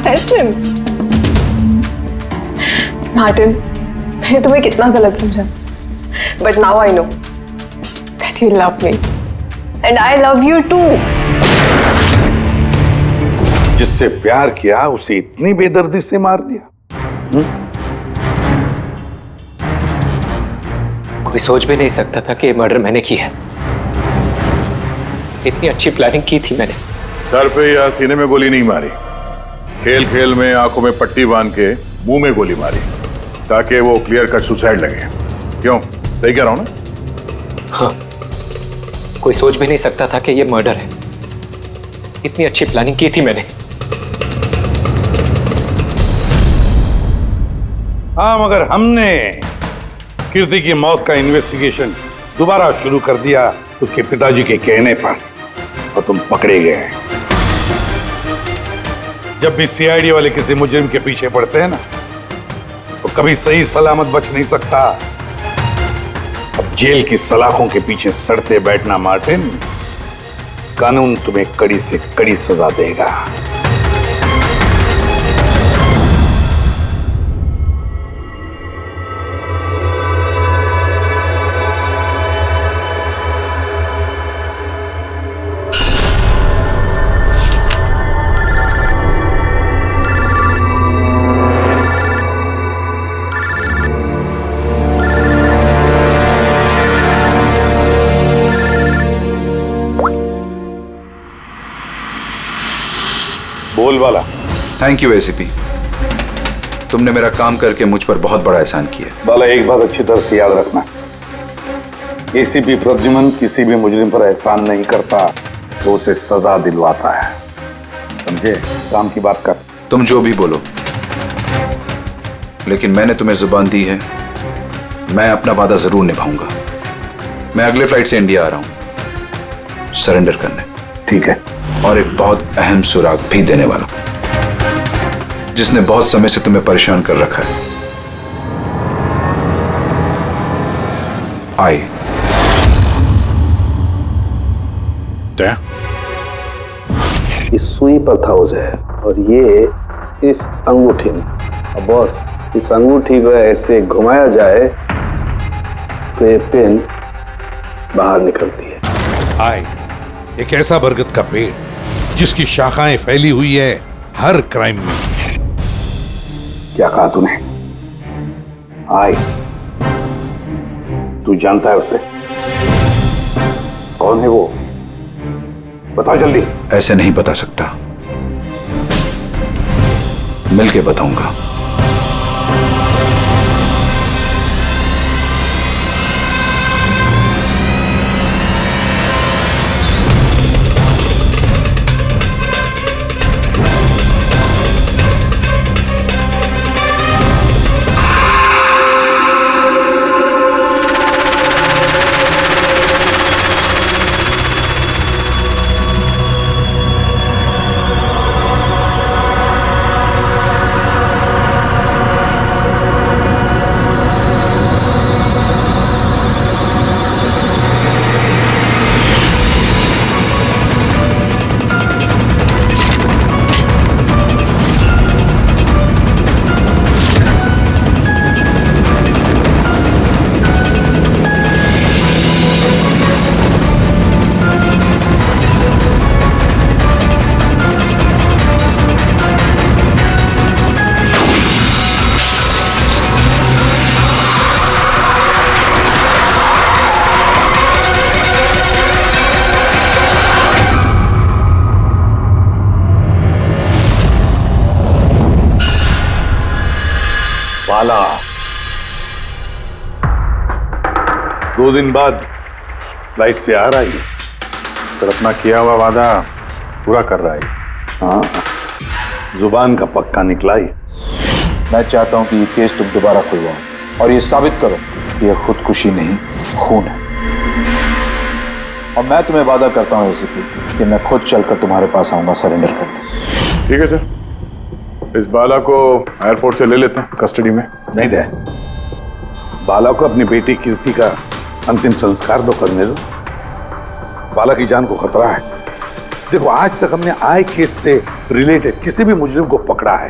ice cream. Martin, मैंने तुम्हें कितना गलत समझा. But now I know that you love me and I love you too. जिससे प्यार किया उसे इतनी बेदर्दी से मार दिया. कोई सोच भी नहीं सकता था कि ये मर्डर मैंने किया है. इतनी अच्छी प्लानिंग की थी मैंने. सर पे या सीने में गोली नहीं मारी, खेल खेल में आंखों में पट्टी बांध के मुंह में गोली मारी ताकि वो क्लियर कट सुसाइड लगे. क्यों, सही कह रहा हूं ना? हाँ, कोई सोच भी नहीं सकता था कि ये मर्डर है. इतनी अच्छी प्लानिंग की थी मैंने. हाँ, मगर हमने कीर्ति की मौत का इन्वेस्टिगेशन दोबारा शुरू कर दिया उसके पिताजी के कहने पर, और तुम पकड़े गए. जब भी सीआईडी वाले किसी मुजरिम के पीछे पड़ते हैं ना, तो कभी सही सलामत बच नहीं सकता. अब जेल की सलाखों के पीछे सड़ते बैठना मार्टिन, कानून तुम्हें कड़ी से कड़ी सजा देगा. बोल वाला. थैंक यू एसीपी, तुमने मेरा काम करके मुझ पर बहुत बड़ा एहसान किया. बाला, एक बात अच्छी तरह से याद रखना, एसीपी प्रद्युमन किसी भी मुजरिम पर एहसान नहीं करता तो उसे सजा दिलवाता है. समझे? काम की बात कर. तुम जो भी बोलो, लेकिन मैंने तुम्हें जुबान दी है, मैं अपना वादा जरूर निभाऊंगा. मैं अगले फ्लाइट से इंडिया आ रहा हूं सरेंडर करने. ठीक है. और एक बहुत अहम सुराग भी देने वाला जिसने बहुत समय से तुम्हें परेशान कर रखा है. आई. ये सुई पर थाउज है और ये इस अंगूठी में. अब बॉस, इस अंगूठी को ऐसे घुमाया जाए तो ये पिन बाहर निकलती है. आई, एक ऐसा बरगद का पेड़ जिसकी शाखाएं फैली हुई है हर क्राइम में. क्या कहा तूने? आई, तू जानता है उसे? कौन है वो? बता जल्दी. ऐसे नहीं बता सकता, मिलके बताऊंगा. बाला 2 दिन बाद फ्लाइट से आ रहा है, सर अपना किया हुआ वादा पूरा कर रहा है। हाँ, जुबान का पक्का निकला ही। मैं चाहता हूं कि ये केस तुम दोबारा खुलवाओ और ये साबित करो कि यह खुदकुशी नहीं, खून है। और मैं तुम्हें वादा करता हूं एसीपी कि मैं खुद चलकर तुम्हारे पास आऊंगा सरेंडर करने। ठीक है सर, इस बाला को एयरपोर्ट से ले लेते हैं कस्टडी में। नहीं दे, बाला को अपनी बेटी कीर्ति का अंतिम संस्कार तो करने दो। बाला की जान को खतरा है। देखो, आज तक हमने आए केस से रिलेटेड किसी भी मुजरिम को पकड़ा है,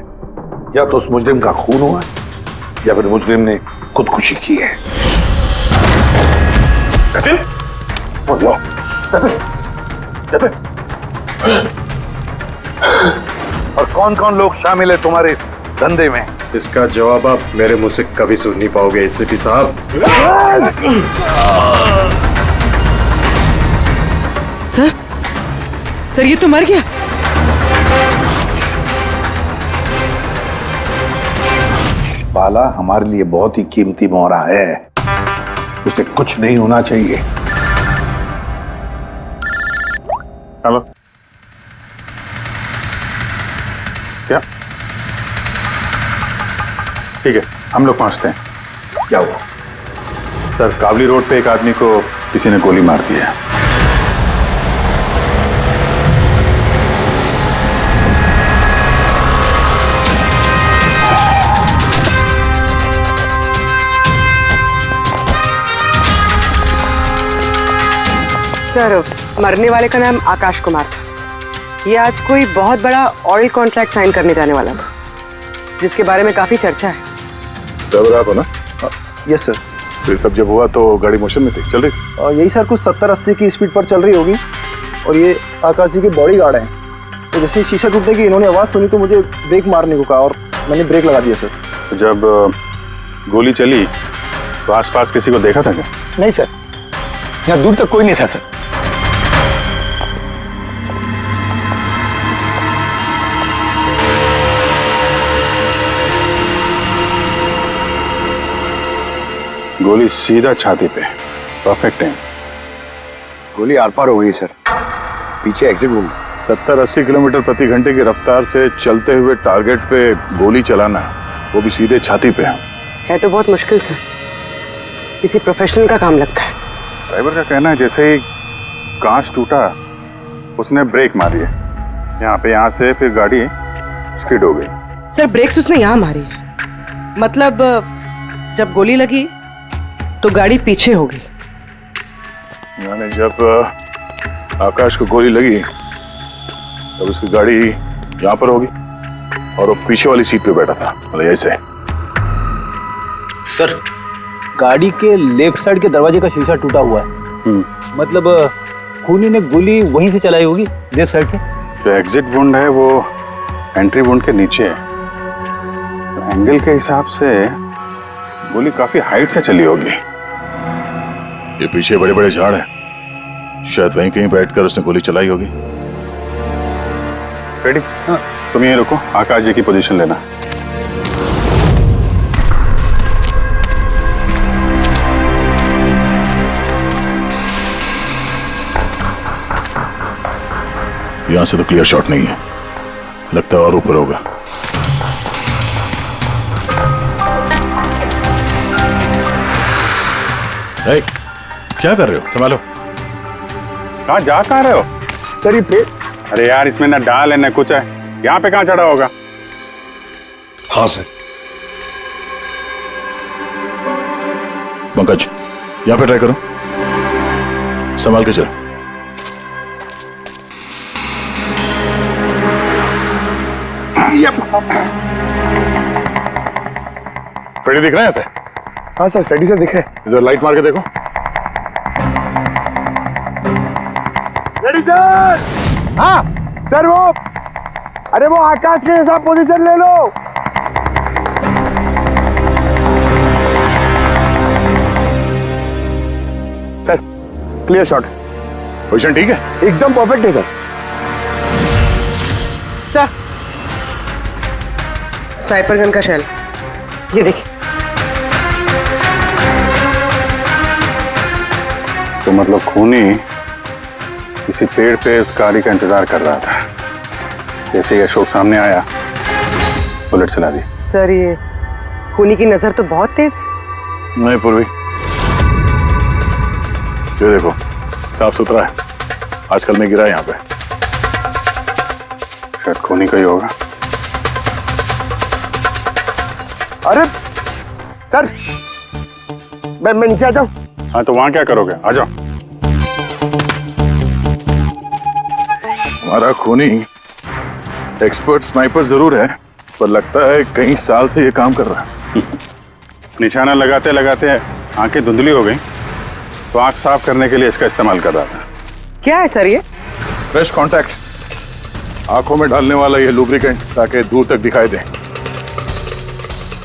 या तो उस मुजरिम का खून हुआ है या फिर मुजरिम ने खुदकुशी की है। कपिल, लो, कपिल। और कौन कौन लोग शामिल है तुम्हारे धंधे में? इसका जवाब आप मेरे मुंह से कभी सुन नहीं पाओगे एसीपी साहब। सर ये तो मर गया। बाला हमारे लिए बहुत ही कीमती मोहरा है, उसे कुछ नहीं होना चाहिए। हेलो, क्या? ठीक है, हम लोग पहुंचते हैं। क्या हुआ? सर, काबली रोड पे एक आदमी को किसी ने गोली मार दी है। सर, मरने वाले का नाम आकाश कुमार था। ये आज कोई बहुत बड़ा ऑयल कॉन्ट्रैक्ट साइन करने जाने वाला था, जिसके बारे में काफी चर्चा है। ड्राइवर आप हो ना? Yes sir. तो ये सब जब हुआ तो गाड़ी मोशन में थी, चल रही? यही सर, कुछ 70-80 की स्पीड पर चल रही होगी। और ये आकाश जी के बॉडी गार्ड हैं। तो जैसे शीशा टूटने की इन्होंने आवाज़ सुनी तो मुझे ब्रेक मारने को कहा और मैंने ब्रेक लगा दिया सर। जब गोली चली तो आसपास किसी को देखा था क्या? नहीं सर, यहाँ दूर तक कोई नहीं था सर। गोली सीधा छाती पे, परफेक्ट टाइम। गोली आर पार हो गई सर, पीछे एग्जिट रूम। 70-80 किलोमीटर प्रति घंटे की रफ्तार से चलते हुए टारगेट पे गोली चलाना, वो भी सीधे छाती पे है तो बहुत मुश्किल सर, किसी प्रोफेशनल का काम लगता है। ड्राइवर का कहना है जैसे ही कांच टूटा उसने ब्रेक मारी है यहाँ से, फिर गाड़ी स्किड हो गई। सर, ब्रेक्स उसने यहाँ मारी, मतलब जब गोली लगी तो गाड़ी पीछे हो गई। यानी जब आकाश को गोली लगी तब उसकी गाड़ी यहाँ पर होगी और वो पीछे वाली सीट पे बैठा था, मतलब ऐसे। सर, गाड़ी के लेफ्ट साइड के दरवाजे का शीशा टूटा हुआ है। मतलब खूनी ने गोली वहीं से चलाई होगी, लेफ्ट साइड से। जो एग्जिट वुंड है वो एंट्री वुंड के नीचे है, तो एंगल के हिसाब से गोली काफी हाइट से चली होगी। ये पीछे बड़े बड़े झाड़ हैं, शायद वहीं कहीं बैठकर उसने गोली चलाई होगी। रेडी? तुम यहीं रुको, आकाश जी की पोजीशन लेना। यहां से तो क्लियर शॉट नहीं है, लगता है और ऊपर होगा। क्या कर रहे हो? संभालो। कहाँ जा कहाँ रहे हो? सर, ये पेड़। अरे यार, इसमें ना डाल है ना कुछ है, यहाँ पे कहाँ चढ़ा होगा? हाँ सर। पंकज, यहां पे ट्राई करो, संभाल के चलो। फ्रेडी दिख रहे हैं ऐसे? हाँ सर, फ्रेडी सर दिख रहे हैं। इधर लाइट मार के देखो। Freddy sir! हाँ सर, अरे वो आकाश के हिसाब पोजीशन ले लो। Sir, clear shot. पोजीशन ठीक है? एकदम परफेक्ट है सर। सर, स्नाइपर गन का शेल, ये देखिए। तो मतलब खूनी किसी पेड़ पे उस गाड़ी का इंतजार कर रहा था। जैसे ही अशोक सामने आया, बुलेट चला दी। सर ये खूनी की नजर तो बहुत तेज है। नहीं पूर्वी, ये देखो साफ सुथरा है। आजकल में गिरा यहाँ पे, शायद खूनी का ही होगा। अरे सर, मैं नीचे आ जाऊं? हाँ तो वहां क्या करोगे, आ जाओ। हमारा खूनी एक्सपर्ट स्नाइपर जरूर है, पर लगता है कई साल से ये काम कर रहा है। निशाना लगाते लगाते आंखें धुंधली हो गई, तो आंख साफ करने के लिए इसका इस्तेमाल कर रहा था। क्या है सर ये? फ्रेश कांटेक्ट, आंखों में डालने वाला ये लुब्रिकेंट, ताकि दूर तक दिखाई दे।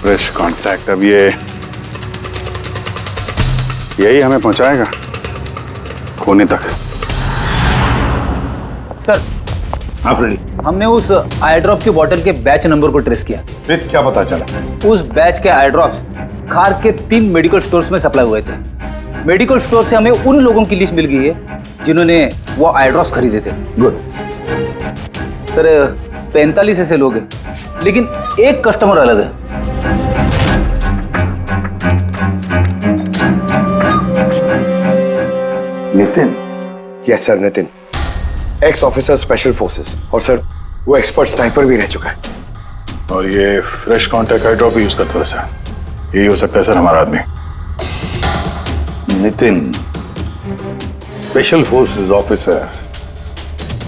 फ्रेश कांटेक्ट, अब यही हमें पहुंचाएगा खूनी तक। सर हाँ फ्रेडी, हमने उस आई ड्रॉप की बोतल के बैच नंबर को ट्रेस किया। फिर क्या पता चला? उस बैच के आई ड्रॉप्स खार के 3 मेडिकल स्टोर्स में सप्लाई हुए थे। मेडिकल स्टोर से हमें उन लोगों की लिस्ट मिल गई है जिन्होंने वो आई ड्रॉप्स खरीदे थे। गुड सर 45 ऐसे लोग हैं, लेकिन एक कस्टमर अलग है। Nitin? Yes sir, Nitin, x officer special forces, और सर वो एक्सपर्ट स्नाइपर भी रह चुका है। और ये फ्रेश कांटेक्ट आई ड्रॉप यूज करता है सर। यही हो सकता है सर हमारा आदमी। Nitin special forces officer,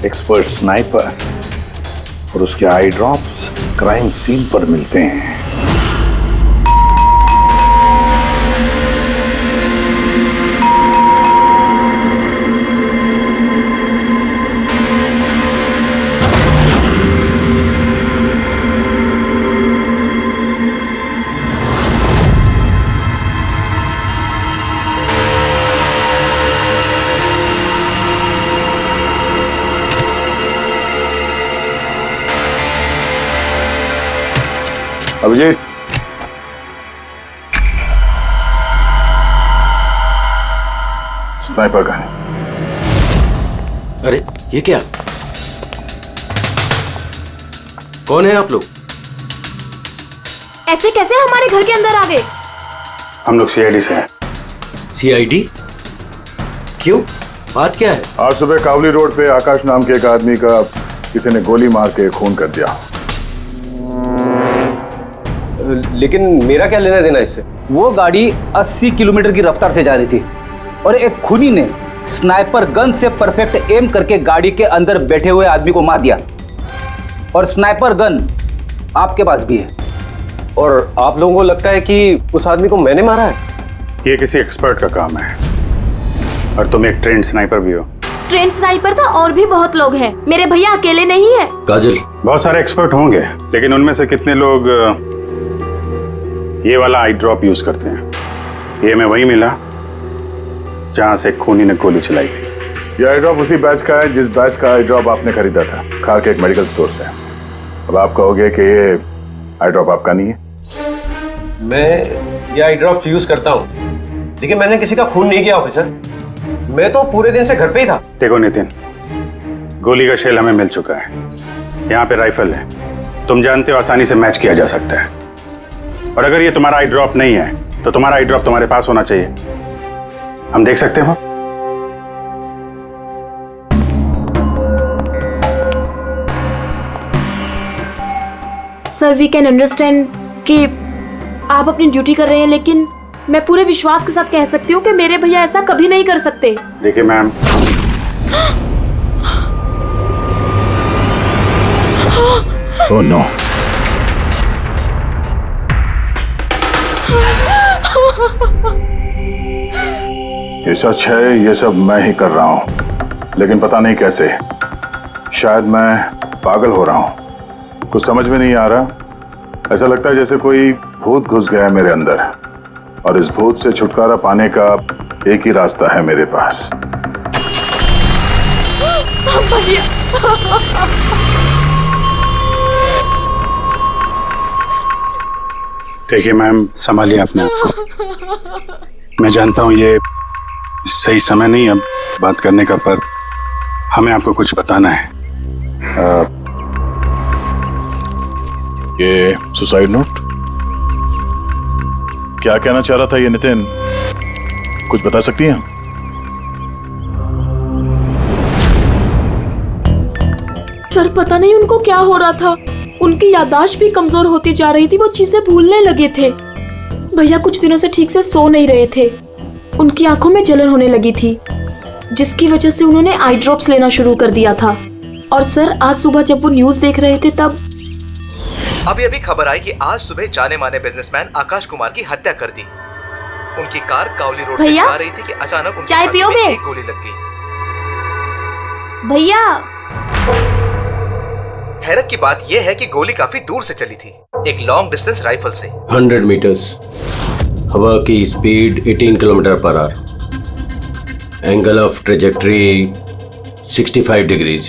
expert sniper, और उसके आई ड्रॉप्स क्राइम सीन पर मिलते हैं। Abhijeet, sniper gun. अरे ये क्या? कौन है आप लोग? ऐसे कैसे हमारे घर के अंदर आ गए? हम लोग सीआईडी से हैं। सीआईडी? क्यों, बात क्या है? आज सुबह कावली रोड पे आकाश नाम के एक आदमी का किसी ने गोली मार के खून कर दिया। लेकिन मेरा क्या लेना देना इससे? वो गाड़ी 80 किलोमीटर की रफ्तार से जा रही थी और एक खूनी ने स्नाइपर गन से परफेक्ट एम करके गाड़ी के अंदर बैठे हुए आदमी को मार दिया। और स्नाइपर गन आपके पास भी है। और आप लोगों को लगता है कि उस आदमी को मैंने मारा है? ये किसी एक्सपर्ट का काम है, और तुम एक ट्रेंड स्नाइपर भी हो। ट्रेन स्नाइपर तो और भी बहुत लोग हैं, मेरे भैया अकेले नहीं है। काजल, बहुत सारे एक्सपर्ट होंगे, लेकिन उनमें से कितने लोग ये वाला आई ड्रॉप यूज करते हैं? ये हमें वही मिला जहां से खूनी ने गोली चलाई थी। ये आई ड्रॉप उसी बैच का है जिस बैच का आई ड्रॉप आपने खरीदा था खार के एक मेडिकल स्टोर से। अब आप कहोगे कि ये आई ड्रॉप आपका नहीं है। मैं ये आई ड्रॉप्स यूज करता हूँ, लेकिन मैंने किसी का खून नहीं किया ऑफिसर। मैं तो पूरे दिन से घर पे ही था। देखो नितिन, गोली का शेल हमें मिल चुका है, यहाँ पे राइफल है, तुम जानते हो आसानी से मैच किया जा सकता है। और अगर ये तुम्हारा आई ड्रॉप नहीं है तो तुम्हारा आई ड्रॉप तुम्हारे पास होना चाहिए। हम देख सकते हो? सर वी कैन अंडरस्टैंड कि आप अपनी ड्यूटी कर रहे हैं, लेकिन मैं पूरे विश्वास के साथ कह सकती हूँ कि मेरे भैया ऐसा कभी नहीं कर सकते। देखिए मैम, ओह नो, ये सच है, ये सब मैं ही कर रहा हूं, लेकिन पता नहीं कैसे। शायद मैं पागल हो रहा हूं, कुछ समझ में नहीं आ रहा। ऐसा लगता है जैसे कोई भूत घुस गया है मेरे अंदर, और इस भूत से छुटकारा पाने का एक ही रास्ता है मेरे पास। देखिए मैम, संभालिए अपने आप को। मैं जानता हूं ये सही समय नहीं अब बात करने का, पर हमें आपको कुछ बताना है। ये सुसाइड नोट क्या कहना चाह रहा था ये नितिन, कुछ बता सकती हैं? सर पता नहीं उनको क्या हो रहा था, उनकी याददाश्त भी कमजोर होती जा रही थी, वो चीजें भूलने लगे थे। भैया कुछ दिनों से ठीक से सो नहीं रहे थे, उनकी आंखों में जलन होने लगी थी, जिसकी वजह से उन्होंने आई ड्रॉप्स लेना शुरू कर दिया था। और सर आज सुबह जब वो न्यूज देख रहे थे तब अभी अभी खबर आई कि आज सुबह जाने माने बिजनेसमैन आकाश कुमार की हत्या कर दी। उनकी कार कावली रोड से जा रही थी कि अचानक उनकी चाय पियोगे? एक गोली लग गई। भैया हैरत की बात यह है कि गोली काफी दूर से चली थी, एक लॉन्ग डिस्टेंस राइफल से। 100 मीटर्स, हवा की speed 18 kilometre per hour, angle of trajectory 65 degrees.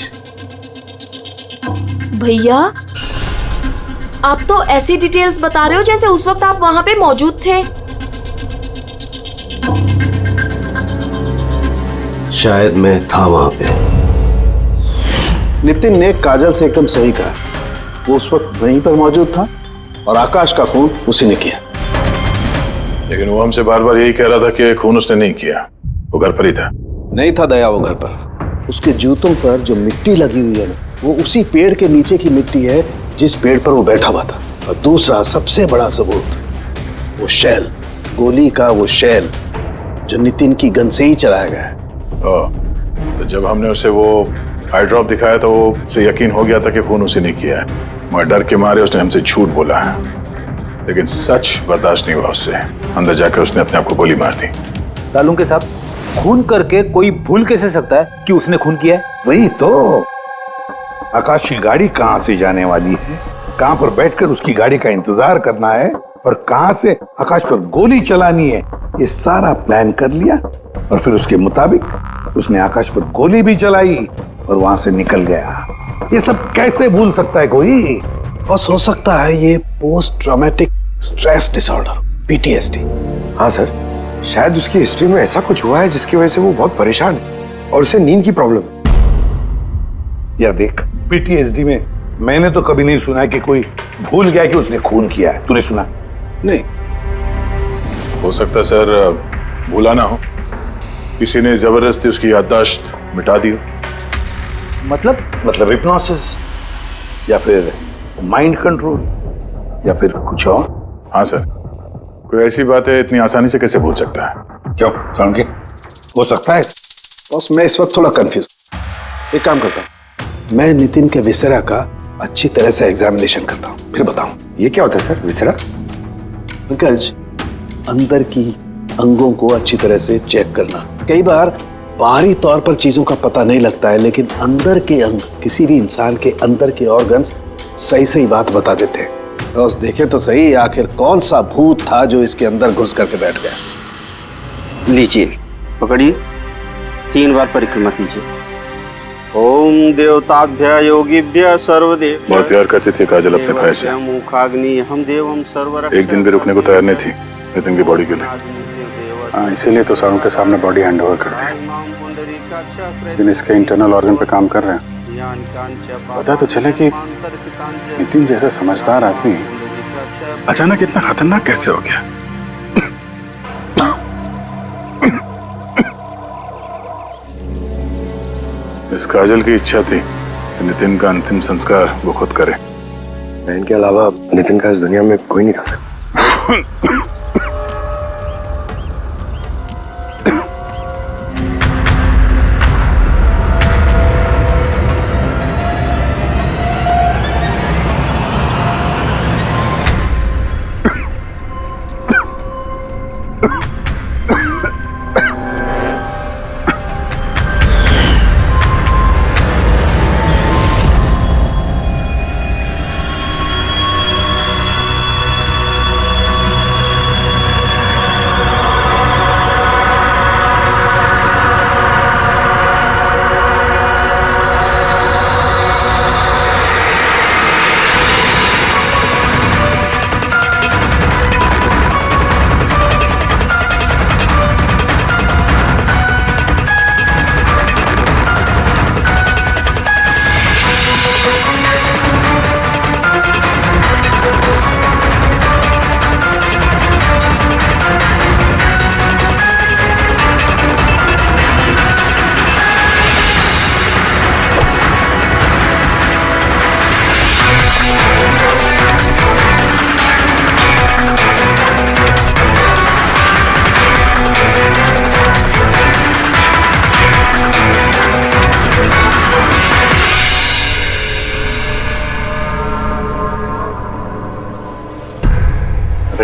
भैया आप तो ऐसी डिटेल्स बता रहे हो जैसे उस वक्त आप वहां पे मौजूद थे। शायद मैं था वहां पे। नितिन ने काजल से एकदम सही कहा, वो उस वक्त वहीं पर मौजूद था और आकाश का खून उसी ने किया। लेकिन वो हमसे बार बार यही कह रहा था कि खून उसने नहीं किया, वो घर पर ही था। नहीं था दया वो घर पर, उसके जूतों पर जो मिट्टी लगी हुई है ना, वो उसी पेड़ के नीचे की मिट्टी है जिस पेड़ पर वो बैठा हुआ था। और दूसरा सबसे बड़ा सबूत, वो शैल, गोली का वो शैल जो नितिन की गन से ही चलाया गया है। तो जब हमने उसे वो आई ड्रॉप दिखाया तो वो उसे यकीन हो गया था कि खून उसी ने किया है, मगर डर के मारे उसने हमसे झूठ बोला है। लेकिन सच बर्दाश्त नहीं हुआ उससे, अंदर जाकर उसने अपने आप को गोली मार दी। सालुंके के साहब, खून करके कोई भूल कैसे सकता है कि उसने खून किया है? वही तो, आकाश की गाड़ी कहां से जाने वाली है, कहां पर बैठकर उसकी गाड़ी का इंतजार करना है और कहां से आकाश पर गोली चलानी है, ये सारा प्लान कर लिया। और फिर उसके मुताबिक उसने आकाश पर गोली भी चलाई और वहां से निकल गया। ये सब कैसे भूल सकता है कोई? बस हो सकता है ये post traumatic stress disorder, PTSD। हाँ सर, शायद उसकी हिस्ट्री में ऐसा कुछ हुआ है जिसकी वजह से वो बहुत परेशान है और उसे नींद की प्रॉब्लम है। यार देख, PTSD में मैंने तो कभी नहीं सुना कि कोई भूल गया कि उसने खून किया है। तूने सुना? नहीं। हो सकता सर भूला ना हो, किसी ने जबरदस्ती उसकी याददाश्त मिटा दी हो। मतलब हिप्नोसिस या फिर माइंड कंट्रोल या फिर कुछ और। हाँ सर, कोई ऐसी बात है इतनी आसानी से कैसे भूल सकता है? क्यों समझे? हो सकता है। बस मैं इस वक्त थोड़ा कंफ्यूज। एक काम करता हूँ, मैं नितिन के विसरा का अच्छी तरह से एग्जामिनेशन करता हूँ, फिर बताऊँ। ये क्या होता है सर, विसरा? पंकज, अंदर की अंगों को अच्छी तरह से चेक करना। कई बार बाहरी तौर पर चीजों का पता नहीं लगता है, लेकिन अंदर के अंग, किसी भी इंसान के अंदर के ऑर्गन्स सही सही बात बता देते हैं। बस देखे तो सही आखिर कौन सा भूत था जो इसके अंदर घुस करके बैठ गया। लीजिए, पकड़िए, 3 बार परिक्रमा कीजिए। ओम देवताभ्य योगिभ्य सर्वदेव। बहुत प्यार करती थी काजल अपने भाई से, मुखाग्नि हम देवम सर्वरक्षक। एक दिन भी रुकने को तैयार नहीं थी नितिन की बॉडी के लिए। हाँ, इसीलिए तो सालों के सामने बॉडी हैंड ओवर कर दी, लेकिन इसके इंटरनल ऑर्गन पे काम कर रहे हैं। पता तो चले कि नितिन जैसा समझदार आदमी अचानक इतना खतरनाक कैसे हो गया। इस काजल की इच्छा थी कि नितिन का अंतिम संस्कार वो खुद करे। बहन के अलावा नितिन का इस दुनिया में कोई नहीं कर सकता।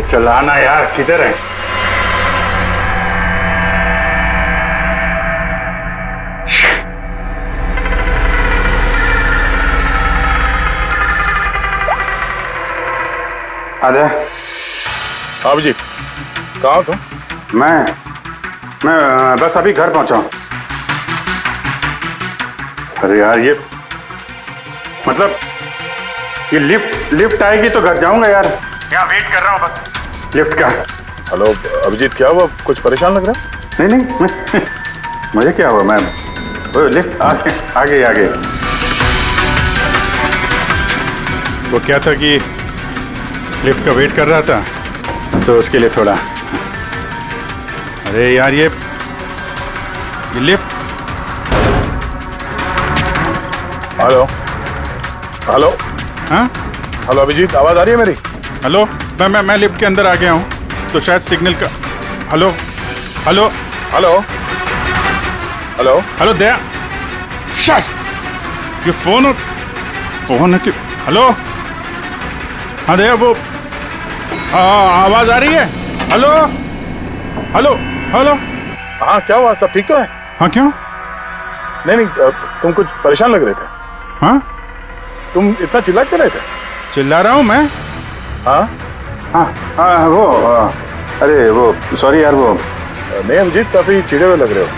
चलाना यार, किधर है? आजा। अभिजीत, कहाँ हो तुम? मैं बस अभी घर पहुंचा हूं। अरे यार, ये मतलब ये लिफ्ट आएगी तो घर जाऊंगा यार। यहाँ वेट कर रहा हूँ बस लिफ्ट का। हेलो अभिजीत, क्या हुआ? कुछ परेशान लग रहा है? नहीं मुझे क्या हुआ, मैं वो लिफ्ट आगे। वो क्या था कि लिफ्ट का वेट कर रहा था तो उसके लिए थोड़ा। अरे यार, ये लिफ्ट। हेलो। हाँ हेलो अभिजीत, आवाज आ रही है मेरी? हेलो, मैं लिफ्ट के अंदर आ गया हूँ तो शायद सिग्नल का। Hello hello hello hello hello Daya, shut, ये फोन है कि? हेलो, हाँ दया, वो आवाज आ रही है? Hello hello hello. हाँ, क्या हुआ? सब ठीक तो है? हाँ, क्यों? नहीं, तुम कुछ परेशान लग रहे थे। हाँ, तुम इतना चिल्ला क्यों रहे थे? चिल्ला रहा हूँ मैं? हाँ, वो अरे वो सॉरी यार, वो नहीं अभिजीत, काफी चिढ़े हुए लग रहे हो।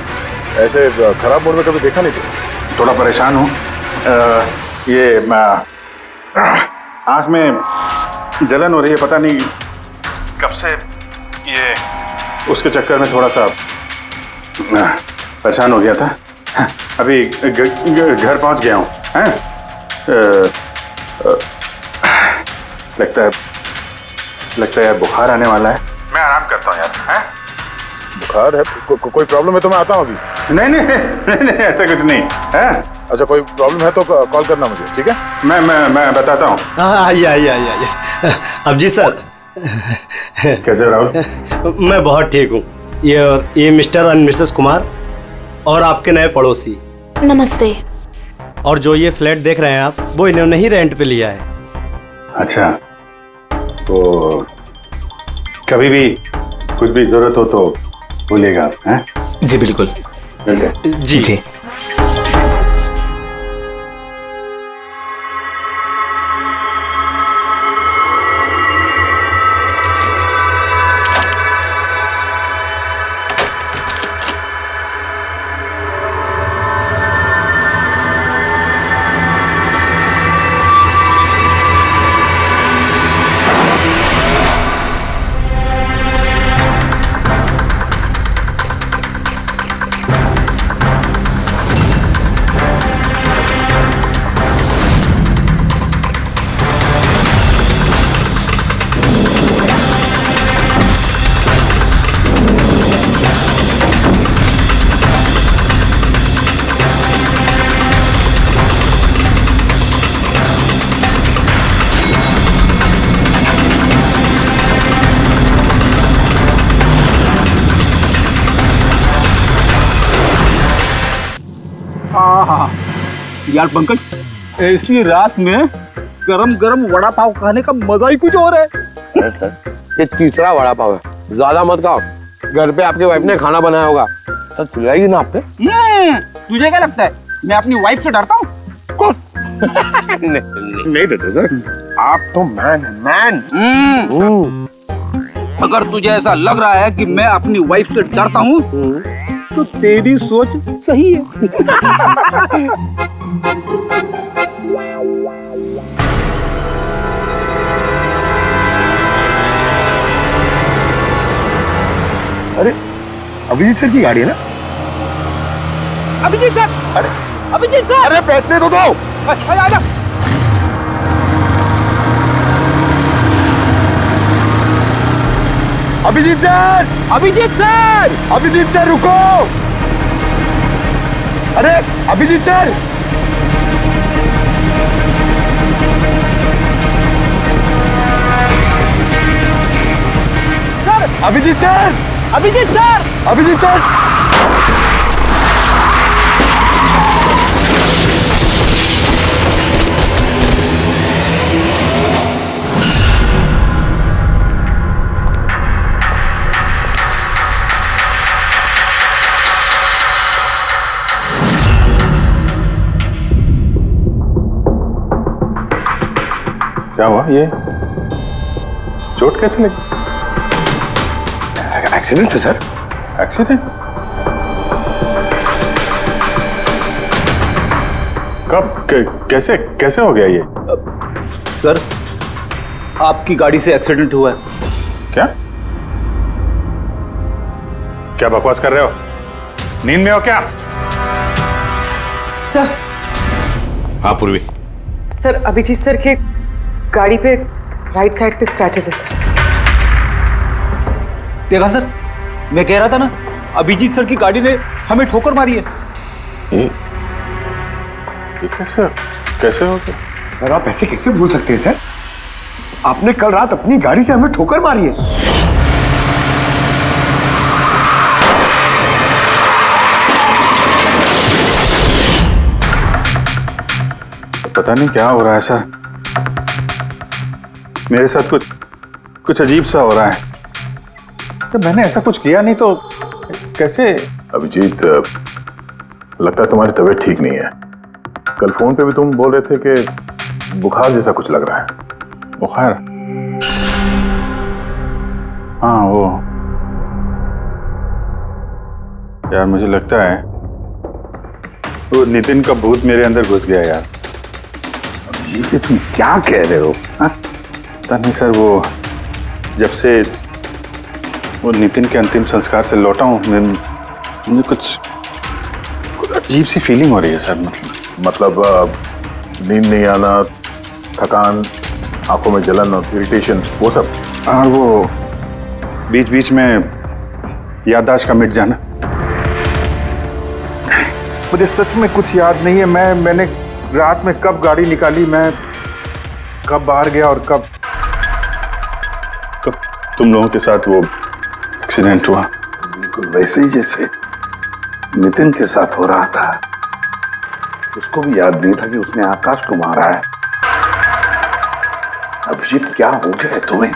ऐसे खराब मूड में कभी देखा नहीं था। थोड़ा परेशान हूँ। ये आँख में जलन हो रही है, पता नहीं कब से। ये उसके चक्कर में थोड़ा सा परेशान हो गया था। अभी घर पहुंच गया हूँ। लगता है बुखार आने वाला है। मैं आराम करता हूँ यार। बुखार है? कोई प्रॉब्लम है तो मैं आता हूँ अभी। नहीं, ऐसा कुछ नहीं है। अच्छा, कोई प्रॉब्लम है तो कॉल करना मुझे, ठीक है? मैं बताता हूँ। आइए। अभिजीत सर, कैसे हो राहुल? मैं बहुत ठीक हूँ। ये मिस्टर एंड मिसेस कुमार और आपके नए पड़ोसी। नमस्ते। और जो ये फ्लैट देख रहे हैं आप, वो इन्होंने ही रेंट पे लिया है। अच्छा, तो कभी भी कुछ भी जरूरत हो तो बोलिएगा आप। हैं? जी बिल्कुल। जी। यार पंकज, ऐसी रात में गरम गरम वड़ा पाव खाने का मजा ही कुछ और है। ये तीसरा वड़ा पाव है, ज्यादा मत खाओ। घर पे आपके वाइफ ने खाना बनाया होगा, सर चिल्लाएगी ना आप पे। तुझे क्या लगता है मैं अपनी वाइफ से डरता हूँ? नहीं डरते सर, आप तो मैन। अगर तुझे ऐसा लग रहा है कि मैं अपनी वाइफ से डरता हूँ तो तेरी सोच सही है। अरे अभिजीत सर की गाड़ी है ना? अभिजीत सर, अभिजीत सर, अरे बैठने तो दो। आजा। अभिजीत सर रुको। अरे अभिजीत सर, अभिजीत सर। क्या हुआ? ये चोट कैसे लगी? एक्सीडेंट है सर। एक्सीडेंट? कब? कैसे कैसे हो गया ये? सर, आपकी गाड़ी से एक्सीडेंट हुआ है। क्या क्या बकवास कर रहे हो? नींद में हो क्या? सर। हाँ पूर्वी। सर, अभिजीत सर के गाड़ी पे राइट साइड पे स्क्रैचेस है सर। देखा सर, मैं कह रहा था ना, अभिजीत सर की गाड़ी ने हमें ठोकर मारी है। ये कैसे कैसे हो गया? सर आप ऐसे कैसे बोल सकते हैं सर? आपने कल रात अपनी गाड़ी से हमें ठोकर मारी है। पता नहीं क्या हो रहा है सर, मेरे साथ कुछ अजीब सा हो रहा है। तो मैंने ऐसा कुछ किया नहीं तो कैसे? अभिजीत, लगता है तुम्हारी तबीयत ठीक नहीं है। कल फोन पे भी तुम बोल रहे थे कि बुखार जैसा कुछ लग रहा है। बुखार? हाँ वो यार, मुझे लगता है वो नितिन का भूत मेरे अंदर घुस गया यार। ये तुम क्या कह रहे हो? पता नहीं सर, वो जब से वो नितिन के अंतिम संस्कार से लौटा हूँ, मुझे कुछ अजीब सी फीलिंग हो रही है सर। मतलब नींद नहीं आना, थकान, आंखों में जलन और इरिटेशन, वो सब? और वो बीच बीच में याददाश्त का मिट जाना। मुझे सच में कुछ याद नहीं है। मैंने रात में कब गाड़ी निकाली, मैं कब बाहर गया और कब तुम लोगों के साथ वो एक्सीडेंट हुआ। बिल्कुल वैसे ही जैसे नितिन के साथ हो रहा था। उसको भी याद नहीं था कि उसने आकाश को मारा है। अभिजीत, क्या हो गया है तुम्हें?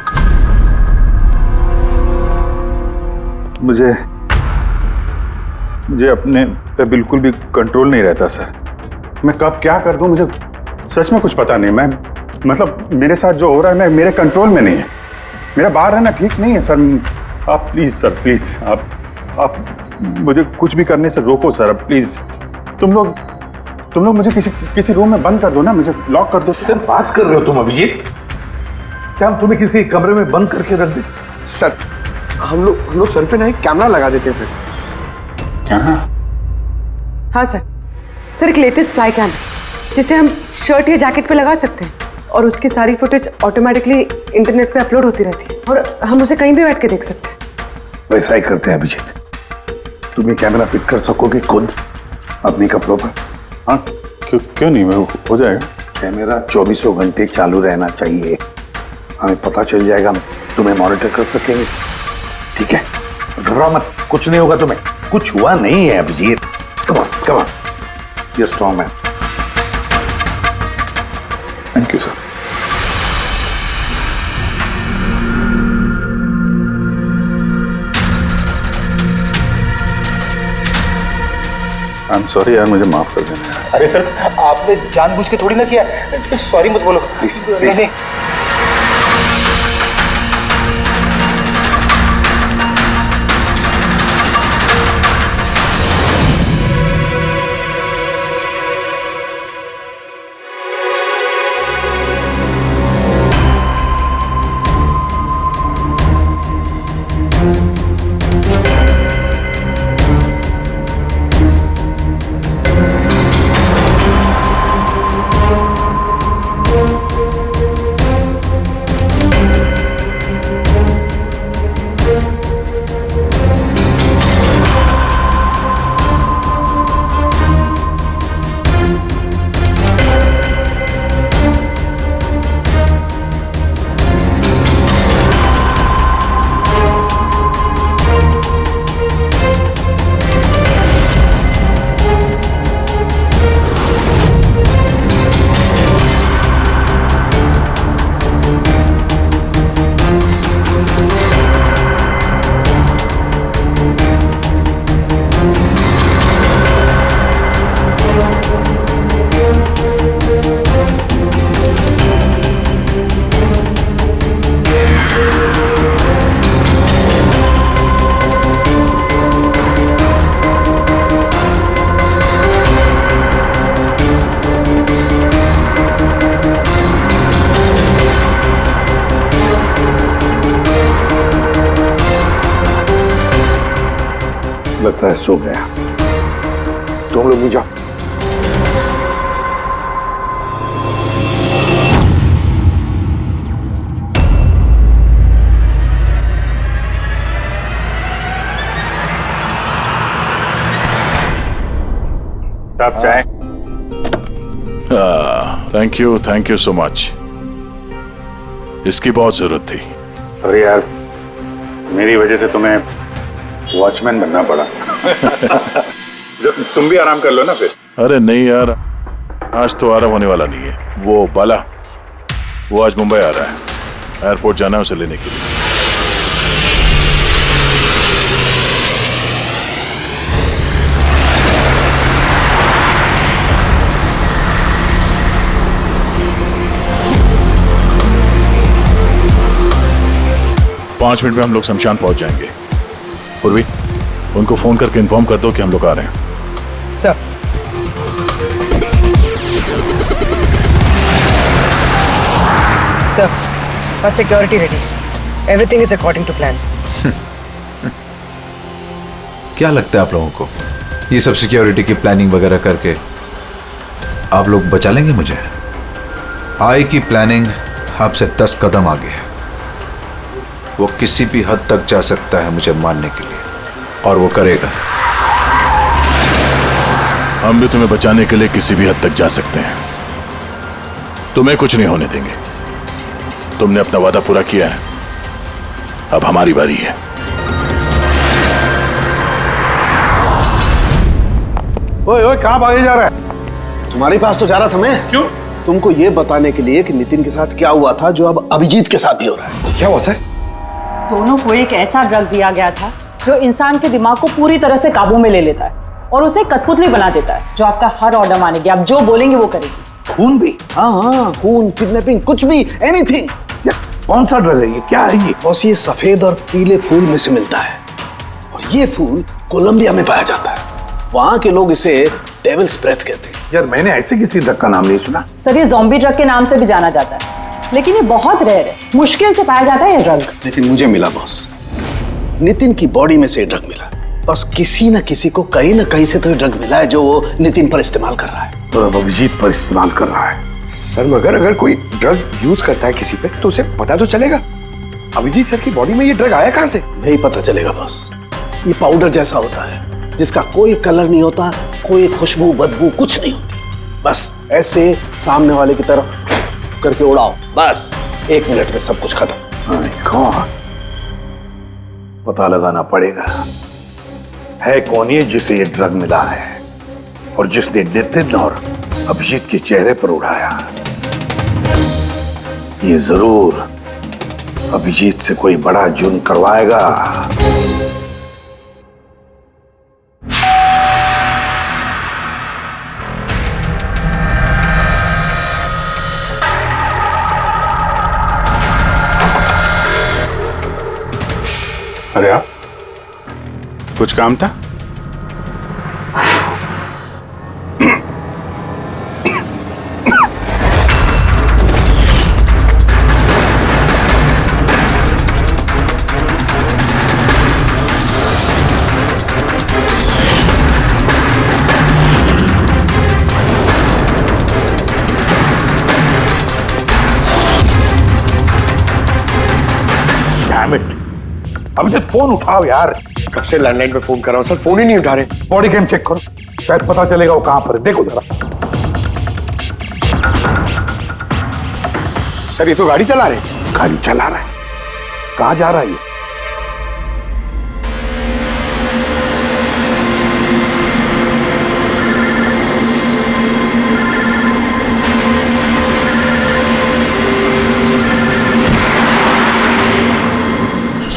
मुझे अपने पे बिल्कुल भी कंट्रोल नहीं रहता सर। मैं कब क्या कर दूं, मुझे सच में कुछ पता नहीं। मैं मतलब मेरे साथ जो हो रहा है मेरे कंट्रोल में नहीं है। मेरा बाहर रहना ठीक नहीं है सर। आप प्लीज सर, प्लीज आप मुझे कुछ भी करने से रोको सर, प्लीज। तुम लोग मुझे किसी रूम में बंद कर दो ना, मुझे लॉक कर दो। सर बात कर रहे हो तुम अभिजीत? क्या हम तुम्हें किसी कमरे में बंद करके रख दे? सर हम लोग सर पे ना एक कैमरा लगा देते हैं सर। क्या? हाँ सर, एक लेटेस्ट फ्लाई कैम जिसे हम शर्ट या जैकेट पे लगा सकते हैं और उसकी सारी फुटेज ऑटोमेटिकली इंटरनेट पे अपलोड होती रहती है और हम उसे कहीं भी बैठ के देख सकते हैं। वैसा ही करते हैं अभिजीत। तुम ये कैमरा फिट कर सकोगे खुद अपने कपड़ों पर? हाँ, क्यों नहीं, हो जाएगा। कैमरा 24 घंटे चालू रहना चाहिए। हमें पता चल जाएगा, हम तुम्हें मॉनिटर कर सकेंगे। ठीक है, घबराओ मत, कुछ नहीं होगा तुम्हें। कुछ हुआ नहीं है Abhijeet. Come on, you strong man. Thank you sir. I am sorry यार, मुझे माफ कर देना यार। अरे सर, आपने जानबूझ के थोड़ी ना किया। सॉरी मत बोलो प्लीज। नहीं। लगता है सो गया। तुम लोग भी जाओ। आप चाय। Thank you so much. इसकी बहुत जरूरत थी। अरे यार, मेरी वजह से तुम्हें वॉचमैन बनना पड़ा। तुम भी आराम कर लो ना फिर। अरे नहीं यार, आज तो आराम होने वाला नहीं है। वो बाला, वो आज मुंबई आ रहा है, एयरपोर्ट जाना है उसे लेने के लिए। 5 मिनट में हम लोग शमशान पहुंच जाएंगे। पूर्वी, उनको फोन करके इन्फॉर्म कर दो कि हम लोग आ रहे हैं। सर। सर, बस security ready. Everything is according to plan. क्या लगता है आप लोगों को, ये सब सिक्योरिटी की प्लानिंग वगैरह करके आप लोग बचा लेंगे मुझे? आई की प्लानिंग आपसे 10 कदम आगे है। वो किसी भी हद तक जा सकता है मुझे मारने के लिए, और वो करेगा। हम भी तुम्हें बचाने के लिए किसी भी हद तक जा सकते हैं। तुम्हें कुछ नहीं होने देंगे। तुमने अपना वादा पूरा किया है, अब हमारी बारी है। ओए ओए, कहां भागे जा रहा है? तुम्हारे पास तो जा रहा था मैं। क्यों? तुमको ये बताने के लिए कि नितिन के साथ क्या हुआ था, जो अब अभिजीत के साथ भी हो रहा है। क्या हुआ सर? दोनों को एक ऐसा ड्रग दिया गया था जो इंसान के दिमाग को पूरी तरह से काबू में ले लेता है और उसे कठपुतली बना देता है, जो आपका हर ऑर्डर मानेगी। आप जो बोलेंगे वो करेगी। खून भी? हाँ, खून, किडनैपिंग, कुछ भी, एनीथिंग। कौन सा ड्रग है ये? क्या है ये? बॉस, ये सफेद और पीले फूल में से मिलता है, और ये फूल कोलंबिया में पाया जाता है। वहां के लोग इसे डेविल्स ब्रेथ कहते हैं। यार, मैंने ऐसे किसी ड्रग का नाम नहीं सुना। सर, ये ज़ॉम्बी ड्रग के नाम से भी जाना जाता है, लेकिन ये बहुत रेयर है, मुश्किल से पाया जाता है ये ड्रग। लेकिन मुझे मिला बॉस, नितिन की बॉडी में से ये ड्रग मिला। बस किसी न किसी को कहीं ना कहीं से तो ये ड्रग मिला है, जो वो नितिन पर इस्तेमाल कर रहा है। तो अभिजीत पर इस्तेमाल कर रहा है। सर, मगर अगर कोई ड्रग यूज करता है किसी पे, तो उसे पता तो चलेगा। अभिजीत सर की बॉडी में ये ड्रग आया कहां से? नहीं पता चलेगा बॉस। ये पाउडर जैसा होता है, जिसका कोई कलर नहीं होता, कोई खुशबू बदबू कुछ नहीं होती। बस ऐसे सामने वाले की तरफ करके उड़ाओ, बस 1 मिनट में सब कुछ खत्म। पता लगाना पड़ेगा है कौन ये जिसे ये ड्रग मिला है, और जिसने नितिन और अभिजीत के चेहरे पर उड़ाया। ये जरूर अभिजीत से कोई बड़ा जुर्म करवाएगा। अरे आप, कुछ काम था? अभिजीत, फोन उठाओ यार। कब से लैंडलाइन पे फोन कर रहा हूं सर, फोन ही नहीं उठा रहे। बॉडी कैम चेक करो, शायद पता चलेगा वो कहां पर है। देखो जरा। सर, ये तो गाड़ी चला रहे। गाड़ी चला रहा है? कहां जा रहा है ये?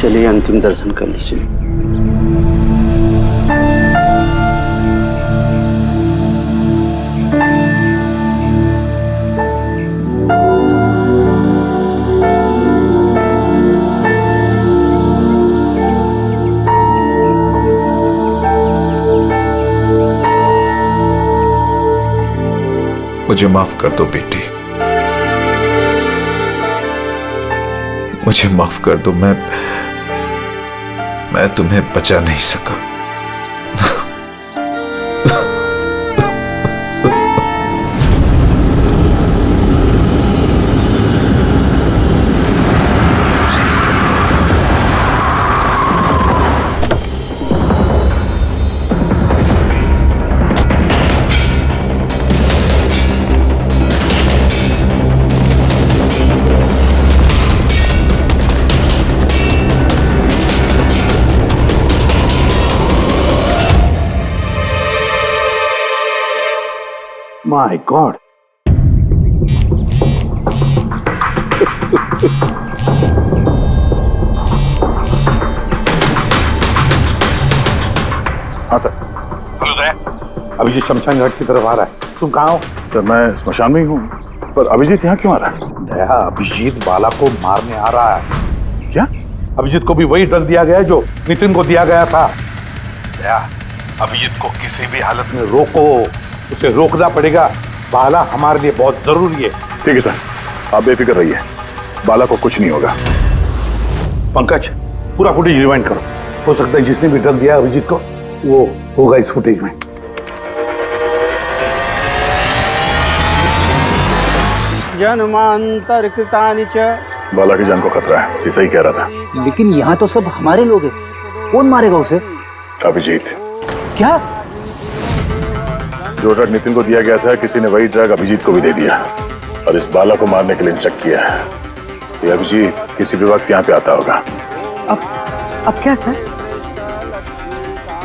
चलिए अंतिम दर्शन कर लीजिए। मुझे माफ कर दो बेटी, मुझे माफ कर दो। मैं तुम्हें बचा नहीं सका। My God. हाँ सर। हेलो दया, अभिजीत शमशान घाट की तरफ आ रहा है, तुम कहाँ हो? सर मैं स्मशान में ही हूँ, पर अभिजीत यहाँ क्यों आ रहा है? दया, अभिजीत बाला को मारने आ रहा है। क्या? अभिजीत को भी वही ड्रग दिया गया है जो नितिन को दिया गया था। दया, अभिजीत को किसी भी हालत में रोको, उसे रोकना पड़ेगा। बाला हमारे लिए बहुत जरूरी है। ठीक है सर, आप बेफिक्र रहिए, बाला को कुछ नहीं होगा। पंकज, पूरा फुटेज रिवाइंड करो। हो सकता है जिसने भी ड्रग दिया अभिजीत को वो होगा इस फुटेज में। जन्मांतर कृतानि च। बाला की जान को खतरा है, ये सही कह रहा था। लेकिन यहाँ तो सब हमारे लोग हैं, कौन मारेगा उसे? अभिजीत। क्या? जो ड्रग नितिन को दिया गया था, किसी ने वही ड्रग अभिजीत को भी दे दिया और इस बाला को मारने के लिए इंस्ट्रक्ट किया है। ये अभिजीत किसी भी वक्त यहाँ पे आता होगा। अब क्या सर?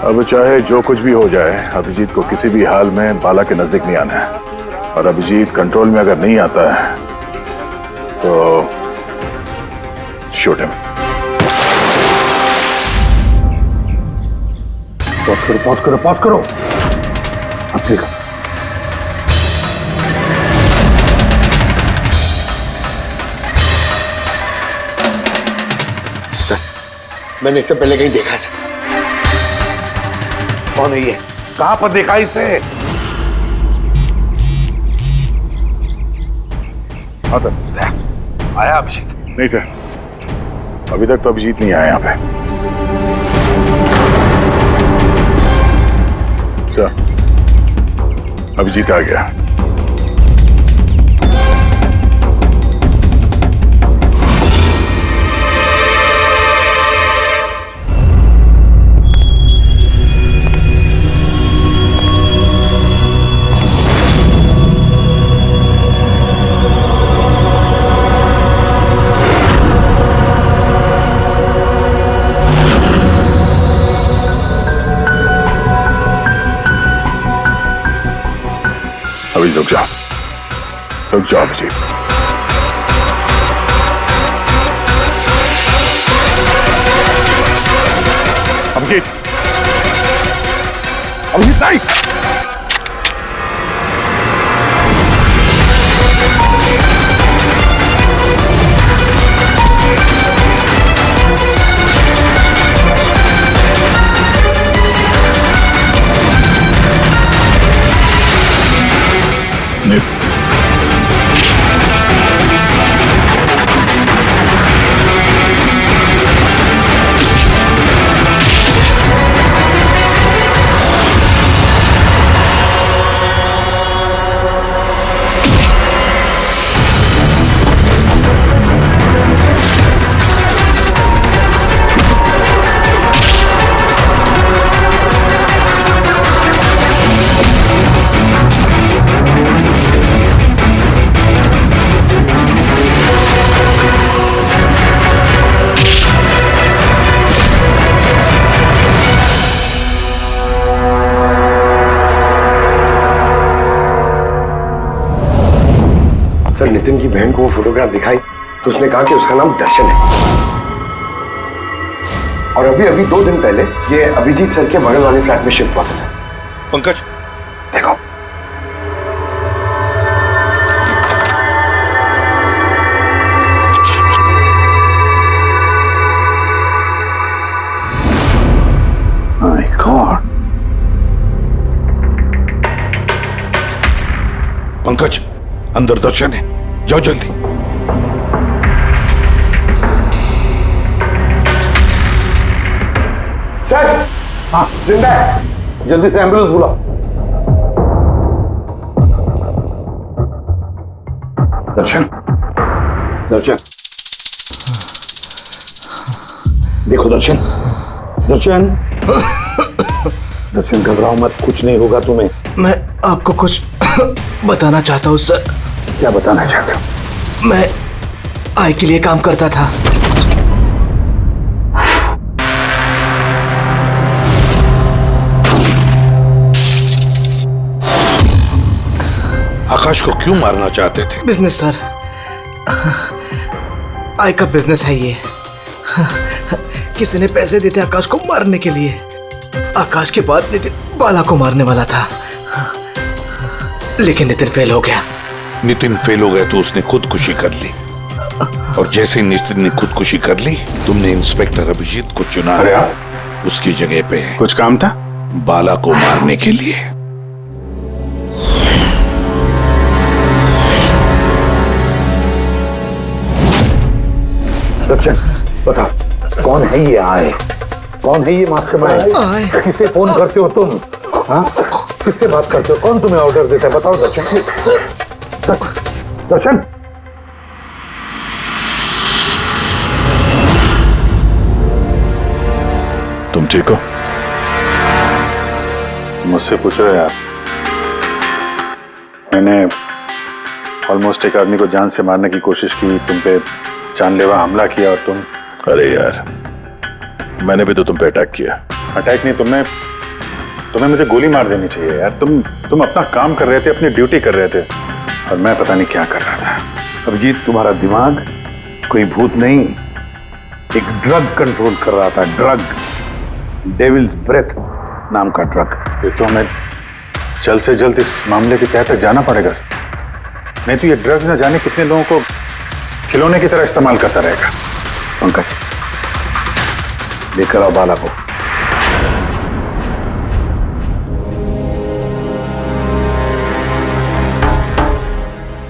अब चाहे जो कुछ भी हो जाए, अभिजीत को किसी भी हाल में बाला के नजदीक नहीं आना है। और अभिजीत कंट्रोल में अगर नहीं आता है तो शूट हिम। पॉज करो, पॉज करो, पॉज करो। अब देखो, सर मैंने इससे पहले कहीं देखा सर। कौन है ये? कहां पर देखा इसे? हाँ सर। आया अभिजीत? नहीं सर, अभी तक तो अभिजीत नहीं आया यहाँ पे। सर, अभिजीत आ गया। अभी रुक जाओ, रुक जाओ अभिजीत। अभिजीत, अभिजीत नहीं। सर नितिन की बहन को वो फोटोग्राफ दिखाई तो उसने कहा कि उसका नाम दर्शन है। और अभी अभी 2 दिन पहले ये अभिजीत सर के बगल वाले फ्लैट में शिफ्ट हुआ था सर। पंकज देखो, माय गॉड। पंकज, अंदर दर्शन है, जाओ जल्दी। सर हाँ जिंदा है, जल्दी से एम्बुलेंस बुलाओ। दर्शन, दर्शन, देखो दर्शन, दर्शन, दर्शन घबराओ मत, कुछ नहीं होगा तुम्हें। मैं आपको कुछ बताना चाहता हूँ सर। क्या बताना चाहते हो? मैं आय के लिए काम करता था। आकाश को क्यों मारना चाहते थे? बिजनेस सर, आय का बिजनेस है ये। किसी ने पैसे देते आकाश को मारने के लिए। आकाश के बाद नितिन बाला को मारने वाला था, लेकिन नितिन फेल हो गया। नितिन फेल हो गया तो उसने खुदकुशी कर ली, और जैसे ही नितिन ने खुदकुशी कर ली, तुमने इंस्पेक्टर अभिजीत को चुना उसकी जगह पे। कुछ काम था? बाला को मारने के लिए। सचिन, बता कौन है ये आए? कौन है ये मास्टरमाइंड? किसे फोन करते हो तुम? हाँ, किससे बात करते हो? कौन तुम्हें ऑर्डर देता है? बताओ दर्शन। दर्शन, तुम ठीक हो? मुझसे पूछ रहे यार। मैंने ऑलमोस्ट एक आदमी को जान से मारने की कोशिश की, तुम पे जानलेवा हमला किया, और तुम। अरे यार, मैंने भी तो तुम पे अटैक किया। अटैक नहीं, तुम्हें मुझे गोली मार देनी चाहिए यार। तुम अपना काम कर रहे थे, अपनी ड्यूटी कर रहे थे, और मैं पता नहीं क्या कर रहा था। अभिजीत, तुम्हारा दिमाग कोई भूत नहीं, एक ड्रग कंट्रोल कर रहा था। ड्रग, डेविल्स ब्रेथ नाम का ड्रग। फिर तो हमें जल्द से जल्द इस मामले के तहत जाना पड़ेगा। नहीं तो ये ड्रग्स न जाने कितने लोगों को खिलौने की तरह इस्तेमाल करता रहेगा। पंकज, लेकर आओ बाला को।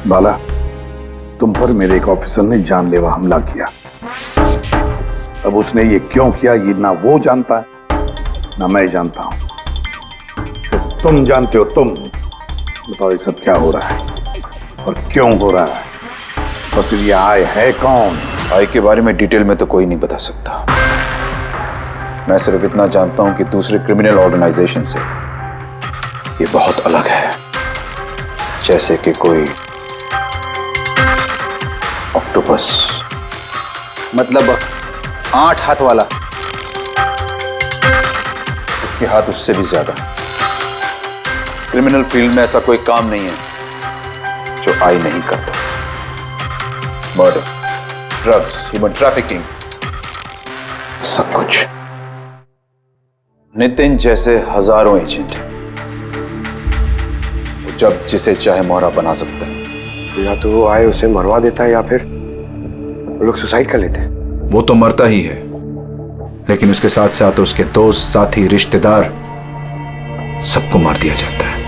बाला, तुम पर मेरे एक ऑफिसर ने जानलेवा हमला किया। अब उसने ये क्यों किया, ये ना वो जानता है ना मैं जानता हूं। सिर्फ तुम जानते हो। तुम बताओ ये सब क्या हो रहा है और क्यों हो रहा है, और फिर ये आय है कौन? आय के बारे में डिटेल में तो कोई नहीं बता सकता। मैं सिर्फ इतना जानता हूं कि दूसरे क्रिमिनल ऑर्गेनाइजेशन से ये बहुत अलग है, जैसे कि कोई ऑक्टोपस। मतलब 8 हाथ वाला? इसके हाथ उससे भी ज्यादा। क्रिमिनल फील्ड में ऐसा कोई काम नहीं है जो आई नहीं करता। मर्डर, ड्रग्स, ह्यूमन ट्रैफिकिंग, सब कुछ। नितिन जैसे हजारों एजेंट हैं, वो जब जिसे चाहे मोहरा बना सकता है। या तो वो आए उसे मरवा देता है, या फिर वो लोग सुसाइड कर लेते हैं। वो तो मरता ही है, लेकिन उसके साथ साथ उसके दोस्त, साथी, रिश्तेदार, सबको मार दिया जाता है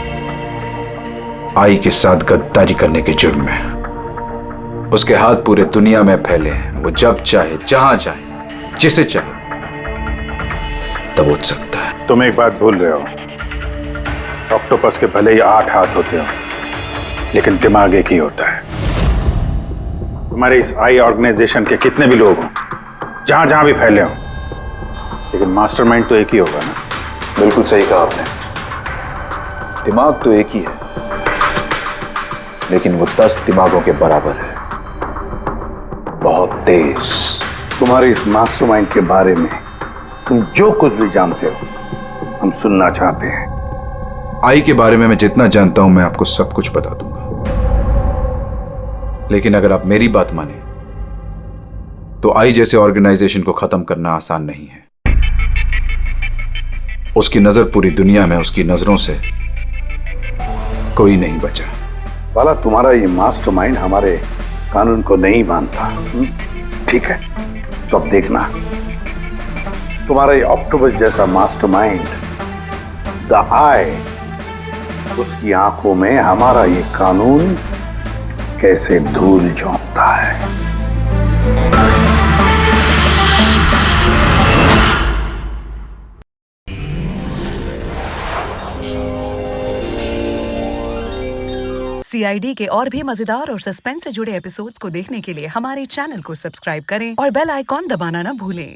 आई के साथ गद्दारी करने के जुर्म में। उसके हाथ पूरे दुनिया में फैले हैं। वो जब चाहे, जहां चाहे, जिसे चाहे दबोच सकता है। तुम एक बात भूल रहे हो, ऑक्टोपस के भले ही 8 हाथ होते हो, लेकिन दिमाग एक ही होता है। तुम्हारे इस आई ऑर्गेनाइजेशन के कितने भी लोग हों, जहां जहां भी फैले हों, लेकिन मास्टरमाइंड तो एक ही होगा ना। बिल्कुल सही कहा आपने। दिमाग तो एक ही है, लेकिन वो 10 दिमागों के बराबर है, बहुत तेज। तुम्हारे इस मास्टरमाइंड के बारे में तुम जो कुछ भी जानते हो, हम सुनना चाहते हैं। आई के बारे में मैं जितना जानता हूं, मैं आपको सब कुछ बता दूंगा। लेकिन अगर आप मेरी बात माने तो आई जैसे ऑर्गेनाइजेशन को खत्म करना आसान नहीं है। उसकी नजर पूरी दुनिया में, उसकी नजरों से कोई नहीं बचा। बाला, तुम्हारा ये मास्टरमाइंड हमारे कानून को नहीं मानता। ठीक है, तो अब देखना, तुम्हारा ये ऑक्टोपस जैसा मास्टरमाइंड, द आई, उसकी आंखों में हमारा ये कानून कैसे धूल झोंकता है। CID के और भी मजेदार और सस्पेंस से जुड़े एपिसोड्स को देखने के लिए हमारे चैनल को सब्सक्राइब करें और बेल आइकॉन दबाना ना भूलें।